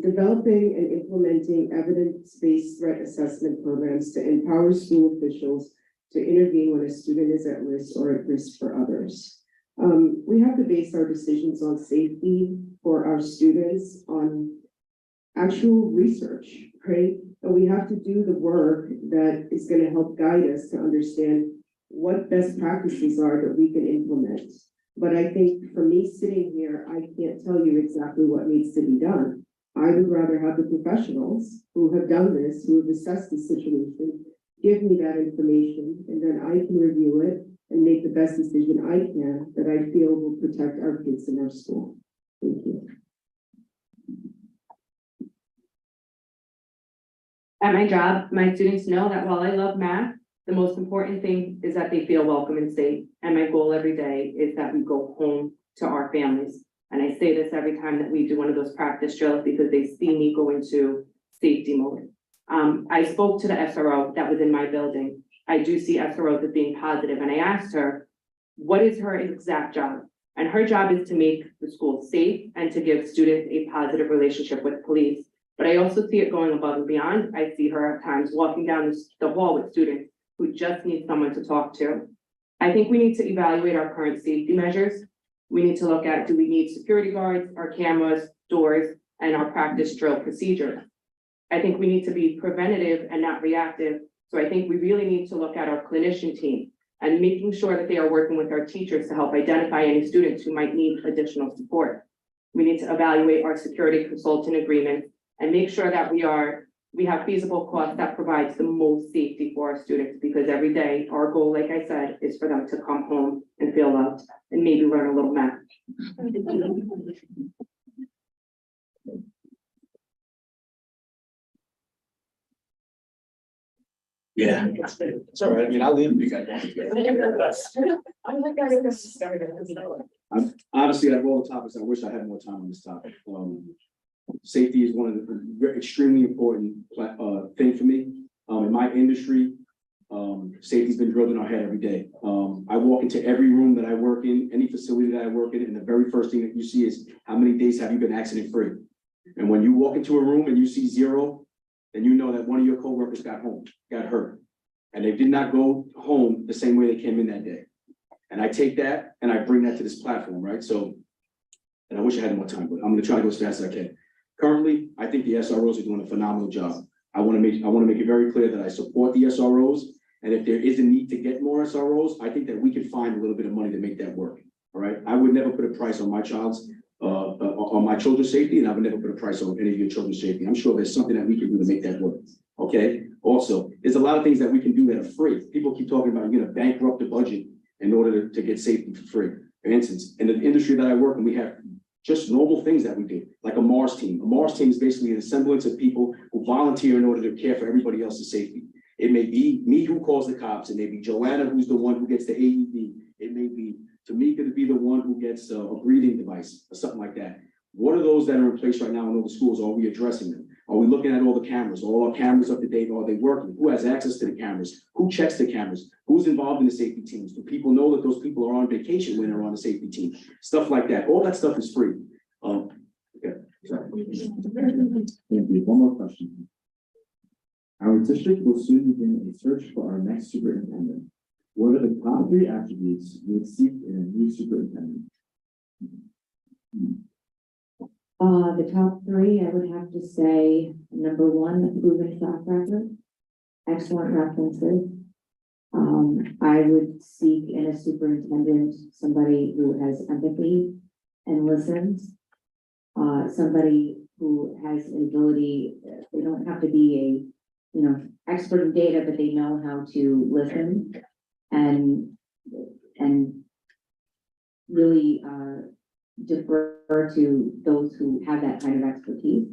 Developing and implementing evidence-based threat assessment programs to empower school officials to intervene when a student is at risk or at risk for others. We have to base our decisions on safety for our students on actual research, right? And we have to do the work that is going to help guide us to understand what best practices are that we can implement. But I think for me sitting here, I can't tell you exactly what needs to be done. I would rather have the professionals who have done this, who have assessed the situation, give me that information, and then I can review it and make the best decision I can that I feel will protect our kids in our school. Thank you. At my job, my students know that while I love math, the most important thing is that they feel welcome and safe. And my goal every day is that we go home to our families. And I say this every time that we do one of those practice drills because they see me go into safety mode. I spoke to the SRO that was in my building. I do see SROs as being positive, and I asked her, what is her exact job? And her job is to make the school safe and to give students a positive relationship with police. But I also see it going above and beyond. I see her at times walking down the hall with students who just need someone to talk to. I think we need to evaluate our current safety measures. We need to look at, do we need security guards, our cameras, doors, and our practice drill procedures? I think we need to be preventative and not reactive. So I think we really need to look at our clinician team and making sure that they are working with our teachers to help identify any students who might need additional support. We need to evaluate our security consultant agreement and make sure that we have feasible costs that provides the most safety for our students, because every day our goal, like I said, is for them to come home and feel loved and maybe learn a little math. Yeah, it's all right. I mean, I'll leave you guys. Honestly, out of all the topics, I wish I had more time on this topic. Safety is one of the extremely important thing for me. In my industry, safety's been drilled in our head every day. I walk into every room that I work in, any facility that I work in, and the very first thing that you see is how many days have you been accident free? And when you walk into a room and you see 0, then you know that one of your coworkers got hurt, and they did not go home the same way they came in that day. And I take that and I bring that to this platform, right? So, and I wish I had more time, but I'm going to try to go as fast as I can. Currently, I think the SROs are doing a phenomenal job. I want to make it very clear that I support the SROs, and if there is a need to get more SROs, I think that we can find a little bit of money to make that work. All right, I would never put a price on my children's safety, and I would never put a price on any of your children's safety. I'm sure there's something that we can do to make that work. Okay. Also, there's a lot of things that we can do that are free. People keep talking about you're going to bankrupt the budget in order to get safety for free. For instance, in the industry that I work in, we have just normal things that we do, like a Mars team. A Mars team is basically an assemblance of people who volunteer in order to care for everybody else's safety. It may be me who calls the cops. It may be Joanna who's the one who gets the AED. It may be Tamika to be the one who gets a breathing device or something like that. What are those that are in place right now in all the schools? Are we addressing them? Are we looking at all the cameras? All our cameras up to date? Are they working? Who has access to the cameras? Who checks the cameras? Who's involved in the safety teams? Do people know that those people are on vacation when they're on the safety team? Stuff like that. All that stuff is free. Okay. Sorry. Thank you. One more question. Our district will soon begin a search for our next superintendent. What are the top 3 attributes you would seek in a new superintendent? The top 3, I would have to say, number 1, proven track record, excellent references. I would seek in a superintendent somebody who has empathy and listens. Somebody who has an ability, they don't have to be a, expert in data, but they know how to listen and really, defer to those who have that kind of expertise,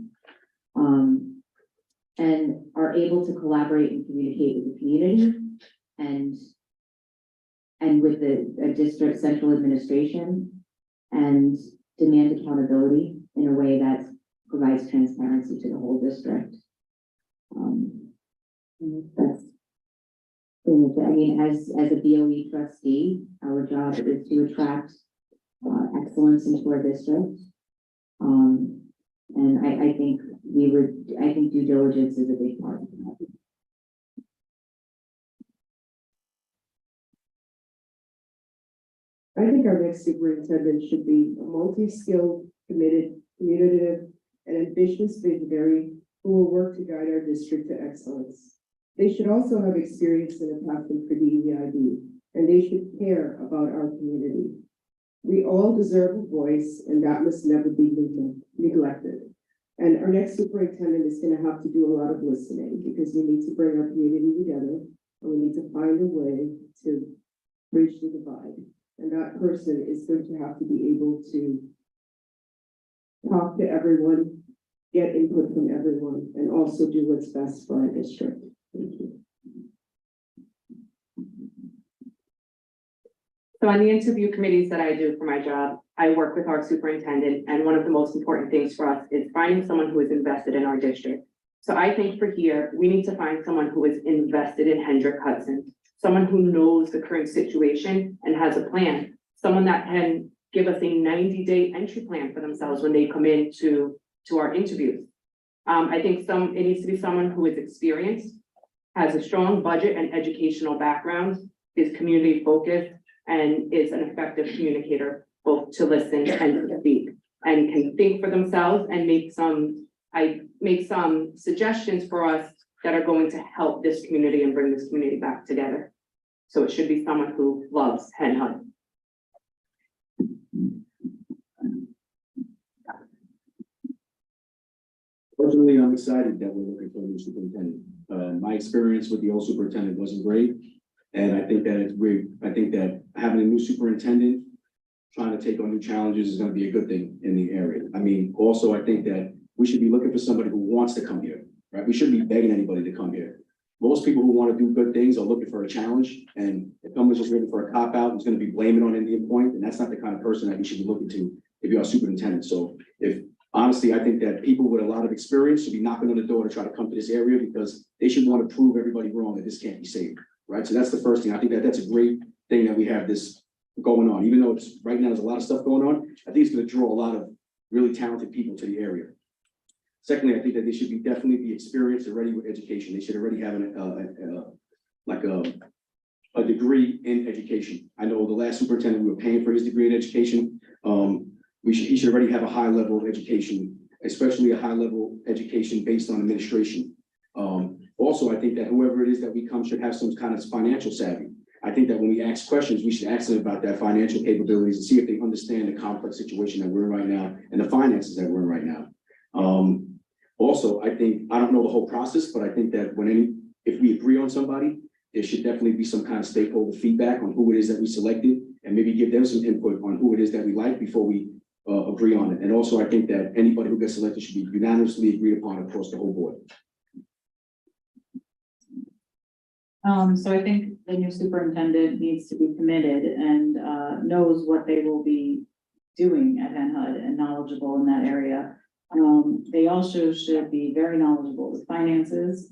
and are able to collaborate and communicate with the community and with the district central administration and demand accountability in a way that provides transparency to the whole district. That's, I mean, as a BOE trustee, our job is to attract excellence into our district. And I think I think due diligence is a big part of that. I think our next superintendent should be a multi-skilled, committed, communicative, and ambitious visionary who will work to guide our district to excellence. They should also have experience and a passion for DEIB, and they should care about our community. We all deserve a voice, and that must never be neglected. And our next superintendent is going to have to do a lot of listening because we need to bring our community together, and we need to find a way to bridge the divide. And that person is going to have to be able to talk to everyone, get input from everyone, and also do what's best for our district. Thank you. So on the interview committees that I do for my job, I work with our superintendent, and one of the most important things for us is finding someone who is invested in our district. So I think for here, we need to find someone who is invested in Hendrick Hudson, someone who knows the current situation and has a plan, someone that can give us a 90-day entry plan for themselves when they come in to our interviews. I think it needs to be someone who is experienced, has a strong budget and educational background, is community focused, and is an effective communicator, both to listen and to speak, and can think for themselves and make some suggestions for us that are going to help this community and bring this community back together. So it should be someone who loves Hen Hud. Personally, I'm excited that we're looking for a new superintendent. My experience with the old superintendent wasn't great. And I think that it's great. I think that having a new superintendent trying to take on new challenges is going to be a good thing in the area. I mean, also, I think that we should be looking for somebody who wants to come here, right? We shouldn't be begging anybody to come here. Most people who want to do good things are looking for a challenge. And if someone's just looking for a cop-out who's going to be blaming on Indian Point, and that's not the kind of person that we should be looking to if you're our superintendent. So honestly, I think that people with a lot of experience should be knocking on the door to try to come to this area because they should want to prove everybody wrong that this can't be saved, right? So that's the first thing. I think that that's a great thing that we have this going on. Even though it's right now there's a lot of stuff going on, I think it's going to draw a lot of really talented people to the area. Secondly, I think that they should definitely be experienced and ready with education. They should already have a degree in education. I know the last superintendent, we were paying for his degree in education. He should already have a high level of education, especially a high level education based on administration. Also, I think that whoever it is that we come should have some kind of financial savvy. I think that when we ask questions, we should ask them about their financial capabilities and see if they understand the complex situation that we're in right now and the finances that we're in right now. Also, I don't know the whole process, but I think that if we agree on somebody, there should definitely be some kind of stakeholder feedback on who it is that we selected and maybe give them some input on who it is that we like before we agree on it. And also, I think that anybody who gets selected should be unanimously agreed upon across the whole board. So I think the new superintendent needs to be committed and knows what they will be doing at Hen Hud and knowledgeable in that area. They also should be very knowledgeable with finances,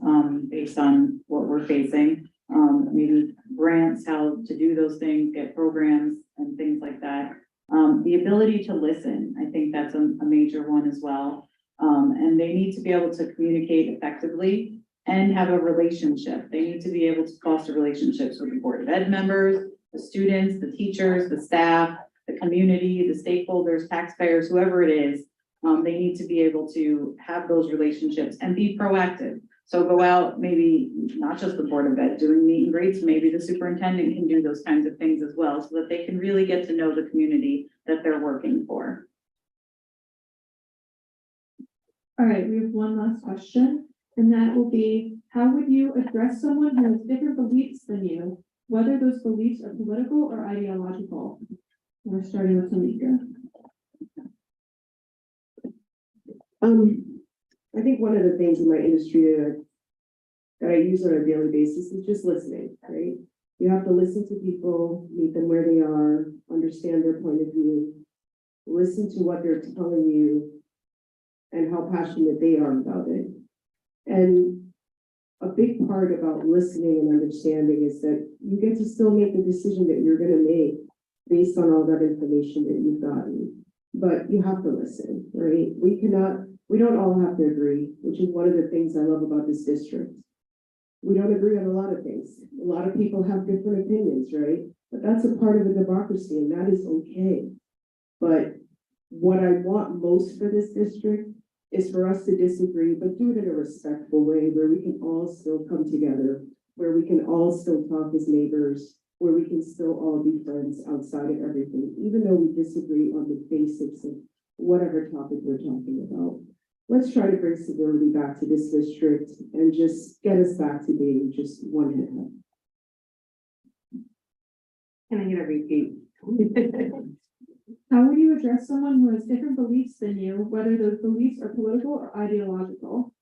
based on what we're facing. Maybe grants, how to do those things, get programs and things like that. The ability to listen, I think that's a major one as well. And they need to be able to communicate effectively and have a relationship. They need to be able to foster relationships with the Board of Ed members, the students, the teachers, the staff, the community, the stakeholders, taxpayers, whoever it is. They need to be able to have those relationships and be proactive. So go out, maybe not just the Board of Ed doing meet and greets, maybe the superintendent can do those kinds of things as well, so that they can really get to know the community that they're working for. All right, we have one last question, and that will be, how would you address someone who has different beliefs than you, whether those beliefs are political or ideological? We're starting with Tamika. I think one of the things in my industry that I use on a daily basis is just listening, right? You have to listen to people, meet them where they are, understand their point of view, listen to what they're telling you and how passionate they are about it. And a big part about listening and understanding is that you get to still make the decision that you're going to make based on all that information that you've gotten. But you have to listen, right? We don't all have to agree, which is one of the things I love about this district. We don't agree on a lot of things. A lot of people have different opinions, right? But that's a part of a democracy, and that is okay. But what I want most for this district is for us to disagree, but do it in a respectful way where we can all still come together, where we can all still talk as neighbors, where we can still all be friends outside of everything, even though we disagree on the basics of whatever topic we're talking about. Let's try to bring civility back to this district and just get us back to being just one head. Can I get a repeat? How would you address someone who has different beliefs than you, whether those beliefs are political or ideological?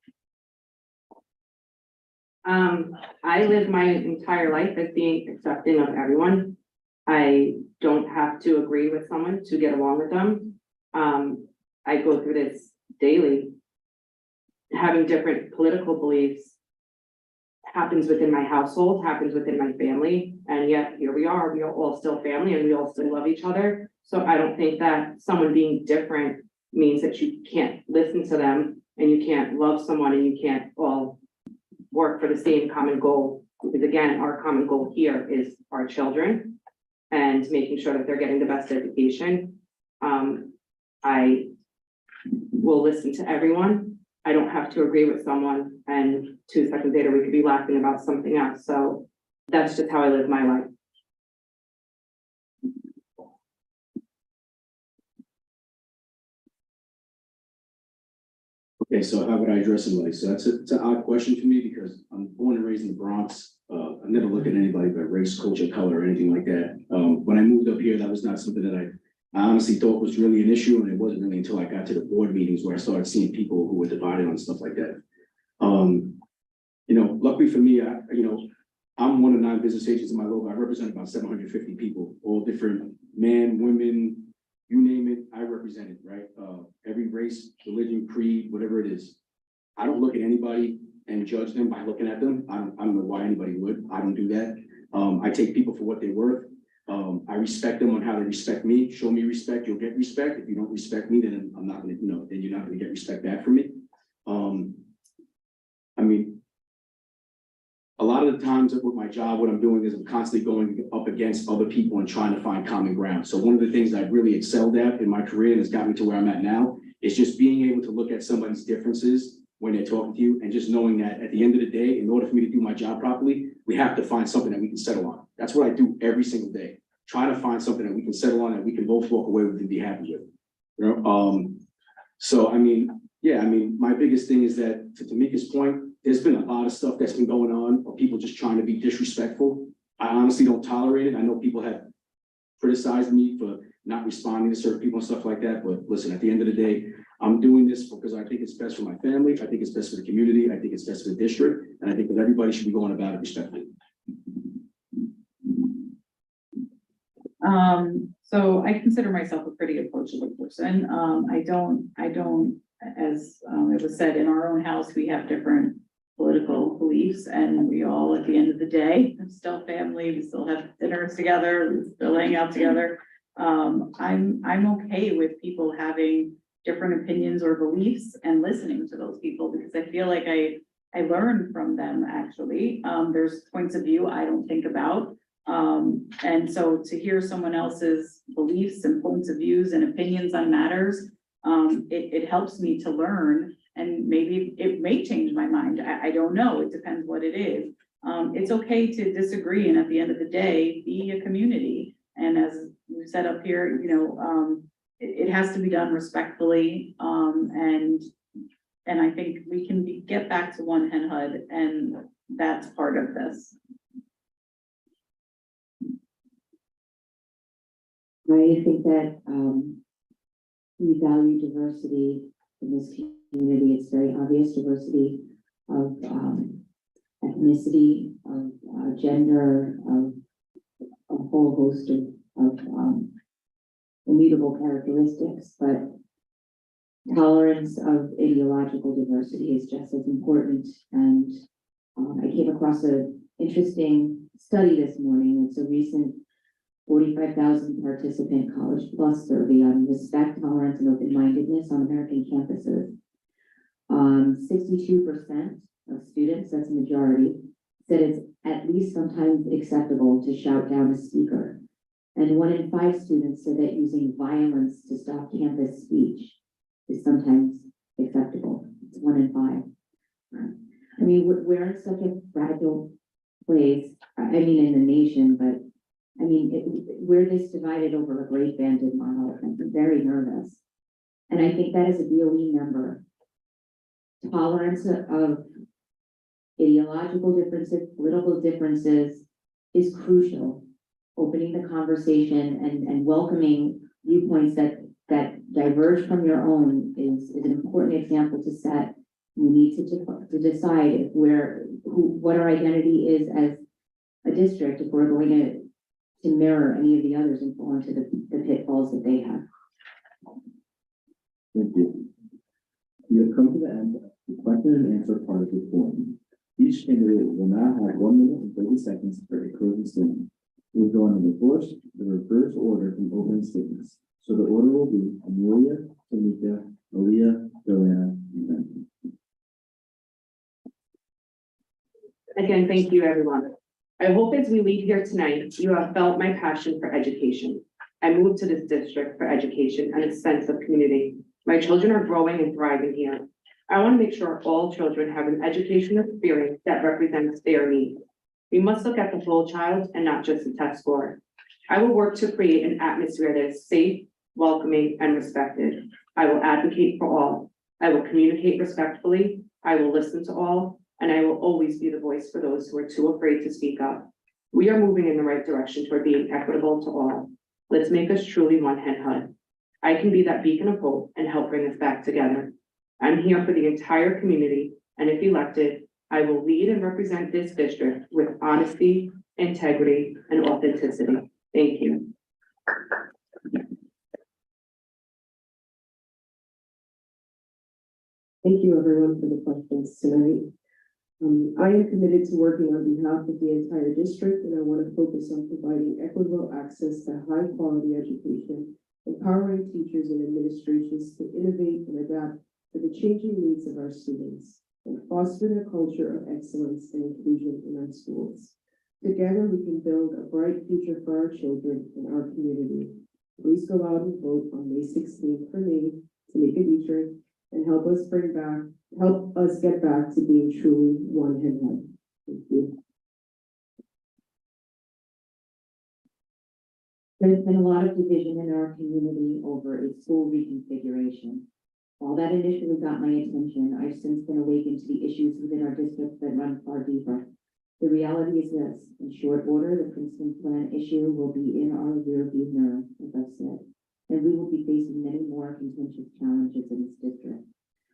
I live my entire life as being accepting of everyone. I don't have to agree with someone to get along with them. I go through this daily. Having different political beliefs happens within my household, happens within my family, and yet here we are all still family and we all still love each other. So I don't think that someone being different means that you can't listen to them and you can't love someone and you can't all work for the same common goal. Because again, our common goal here is our children and making sure that they're getting the best education. I will listen to everyone. I don't have to agree with someone, and 2 seconds later, we could be laughing about something else. So that's just how I live my life. Okay, so how would I address somebody? So it's an odd question for me because I'm born and raised in the Bronx. I never look at anybody by race, culture, color, or anything like that. When I moved up here, that was not something that I honestly thought was really an issue, and it wasn't really until I got to the board meetings where I started seeing people who were divided on stuff like that. Luckily for me, I'm one of 9 business agents in my local. I represent about 750 people, all different men, women, you name it, I represent it, right? Every race, religion, creed, whatever it is. I don't look at anybody and judge them by looking at them. I don't know why anybody would. I don't do that. I take people for what they're worth. I respect them on how they respect me. Show me respect, you'll get respect. If you don't respect me, then I'm not gonna, then you're not gonna get respect back from me. A lot of the times with my job, what I'm doing is I'm constantly going up against other people and trying to find common ground. So one of the things I've really excelled at in my career and has got me to where I'm at now is just being able to look at somebody's differences when they're talking to you and just knowing that at the end of the day, in order for me to do my job properly, we have to find something that we can settle on. That's what I do every single day. Trying to find something that we can settle on that we can both walk away with and be happy with. My biggest thing is that, to Tamika's point, there's been a lot of stuff that's been going on of people just trying to be disrespectful. I honestly don't tolerate it. I know people have criticized me for not responding to certain people and stuff like that. But listen, at the end of the day, I'm doing this because I think it's best for my family. I think it's best for the community. I think it's best for the district. And I think that everybody should be going about it respectfully. So I consider myself a pretty approachable person. I don't as it was said, in our own house, we have different political beliefs, and we all, at the end of the day, are still family, we still have dinners together, we still hang out together. I'm okay with people having different opinions or beliefs and listening to those people, because I feel like I learn from them, actually. There's points of view I don't think about. And so to hear someone else's beliefs and points of views and opinions on matters, it helps me to learn, and maybe it may change my mind. I don't know. It depends what it is. It's okay to disagree, and at the end of the day, be a community. And as we said up here, you know, it has to be done respectfully. And I think we can get back to one Hen HUD, and that's part of this. I think that we value diversity in this community. It's very obvious, diversity of ethnicity, of gender, of a whole host of immutable characteristics, but tolerance of ideological diversity is just as important. And I came across an interesting study this morning. It's a recent 45,000 participant College Plus survey on respect, tolerance, and open-mindedness on American campuses. 62% of students, that's a majority, said it's at least sometimes acceptable to shout down a speaker. And 1 in 5 students said that using violence to stop campus speech is sometimes acceptable. It's 1 in 5. I mean, we're in such a fragile place, I mean, in the nation, but I mean, we're this divided over a great banded model. I'm very nervous. And I think that as a DOE member, tolerance of ideological differences, political differences is crucial. Opening the conversation and welcoming viewpoints that diverge from your own is an important example to set. We need to decide if what our identity is as a district, if we're going to mirror any of the others and fall into the pitfalls that they have. Thank you. We have come to the end of the question and answer part of the forum. Each candidate will now have 1 minute and 30 seconds for a closing statement. We'll go in the reverse order from opening statements. So the order will be Amelia, Tamika, Aaliyah, Joanna, and Ben. Again, thank you, everyone. I hope as we leave here tonight, you have felt my passion for education. I moved to this district for education and a sense of community. My children are growing and thriving here. I want to make sure all children have an educational experience that represents their needs. We must look at the whole child and not just the test score. I will work to create an atmosphere that is safe, welcoming, and respected. I will advocate for all. I will communicate respectfully. I will listen to all. And I will always be the voice for those who are too afraid to speak up. We are moving in the right direction toward being equitable to all. Let's make us truly one Hen HUD. I can be that beacon of hope and help bring us back together. I'm here for the entire community, and if elected, I will lead and represent this district with honesty, integrity, and authenticity. Thank you. Thank you, everyone, for the questions tonight. I am committed to working on behalf of the entire district, and I want to focus on providing equitable access to high-quality education, empowering teachers and administrations to innovate and adapt to the changing needs of our students, and fostering a culture of excellence and inclusion in our schools. Together, we can build a bright future for our children and our community. Please go out and vote on May 16th for me, Tamika Dietrich, and help us get back to being truly one Hen HUD. Thank you. There's been a lot of division in our community over a school reconfiguration. While that initially got my attention, I've since been awakened to the issues within our district that run far deeper. The reality is this: in short order, the Princeton plan issue will be in our rearview mirror, as I've said, and we will be facing many more contentious challenges in this district.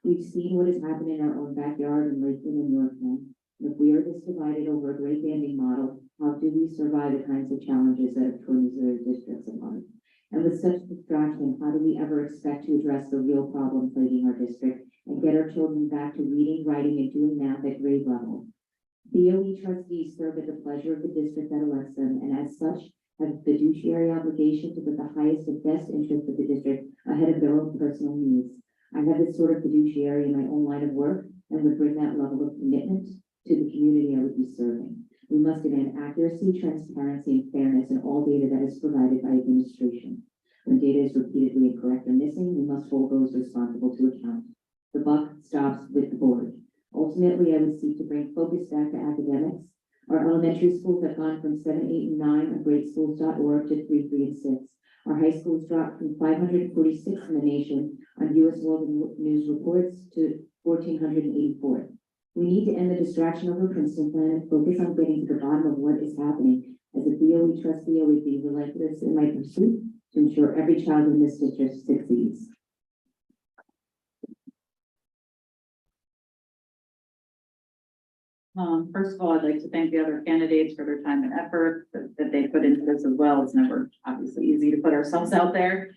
We've seen what has happened in our own backyard in Lakeland and Yorktown. If we are this divided over a great banding model, how do we survive the kinds of challenges that have torn these other districts apart? And with such distraction, how do we ever expect to address the real problem plaguing our district and get our children back to reading, writing, and doing math at grade level? BOE trustees serve at the pleasure of the district that elects them, and as such, have a fiduciary obligation to put the highest and best interest of the district ahead of their own personal needs. I have this sort of fiduciary in my own line of work and would bring that level of commitment to the community I would be serving. We must demand accuracy, transparency, and fairness in all data that is provided by administration. When data is repeatedly incorrect or missing, we must hold those responsible to account. The buck stops with the board. Ultimately, I would seek to bring focus back to academics. Our elementary schools have gone from 7, 8, and 9 on greatschools.org to 3, 3, and 6. Our high schools dropped from 546 in the nation on U.S. World News reports to 1,484. We need to end the distraction over Princeton plan and focus on getting to the bottom of what is happening. As a BOE trustee, I would be relentless in my pursuit to ensure every child in this district succeeds. First of all, I'd like to thank the other candidates for their time and effort that they put into this as well. It's never obviously easy to put ourselves out there.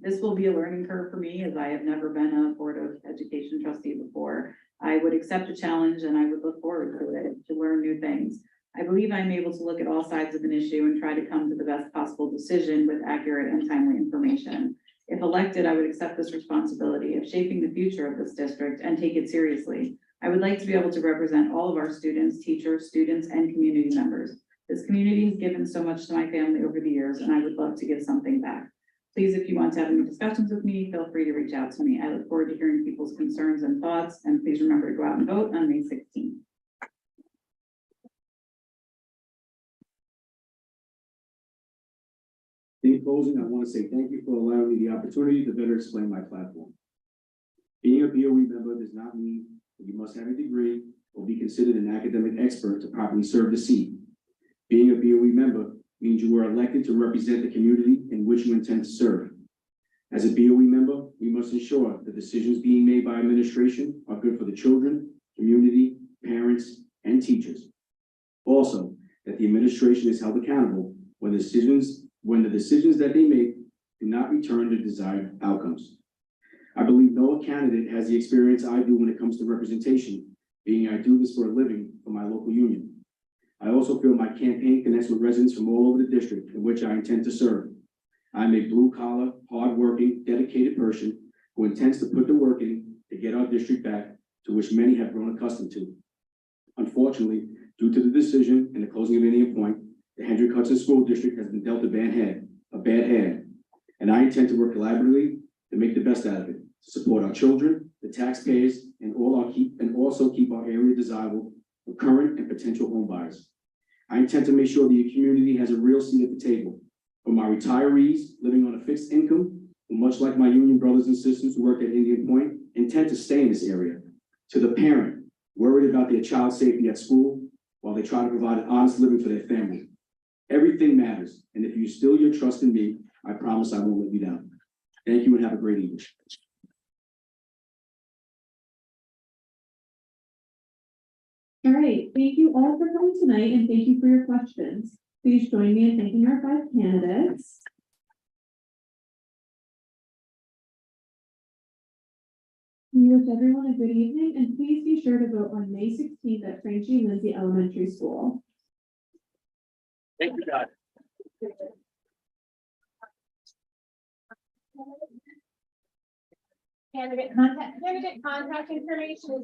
This will be a learning curve for me, as I have never been a Board of Education trustee before. I would accept a challenge and I would look forward to it to learn new things. I believe I'm able to look at all sides of an issue and try to come to the best possible decision with accurate and timely information. If elected, I would accept this responsibility of shaping the future of this district and take it seriously. I would like to be able to represent all of our students, teachers, students, and community members. This community has given so much to my family over the years, and I would love to give something back. Please, if you want to have any discussions with me, feel free to reach out to me. I look forward to hearing people's concerns and thoughts, and please remember to go out and vote on May 16th. In closing, I want to say thank you for allowing me the opportunity to better explain my platform. Being a BOE member does not mean that you must have a degree or be considered an academic expert to properly serve the seat. Being a BOE member means you were elected to represent the community in which you intend to serve. As a BOE member, we must ensure the decisions being made by administration are good for the children, community, parents, and teachers. Also, that the administration is held accountable when the decisions that they make do not return the desired outcomes. I believe no candidate has the experience I do when it comes to representation, being I do this for a living for my local union. I also feel my campaign connects with residents from all over the district in which I intend to serve. I'm a blue-collar, hard-working, dedicated person who intends to put the work in to get our district back to which many have grown accustomed to. Unfortunately, due to the decision and the closing of Indian Point, the Hendrick Hudson School District has been dealt a bad hand, and I intend to work collaboratively to make the best out of it, to support our children, the taxpayers, and also keep our area desirable for current and potential home buyers. I intend to make sure the community has a real seat at the table. For my retirees living on a fixed income, who much like my union brothers and sisters who work at Indian Point, intend to stay in this area. To the parent worried about their child's safety at school while they try to provide an honest living for their family. Everything matters, and if you still your trust in me, I promise I won't let you down. Thank you and have a great evening. All right, thank you all for coming tonight and thank you for your questions. Please join me in thanking our 5 candidates. We wish everyone a good evening and please be sure to vote on May 16th at Frank G. Lindsay Elementary School. Thank you, God. Candidate contact information is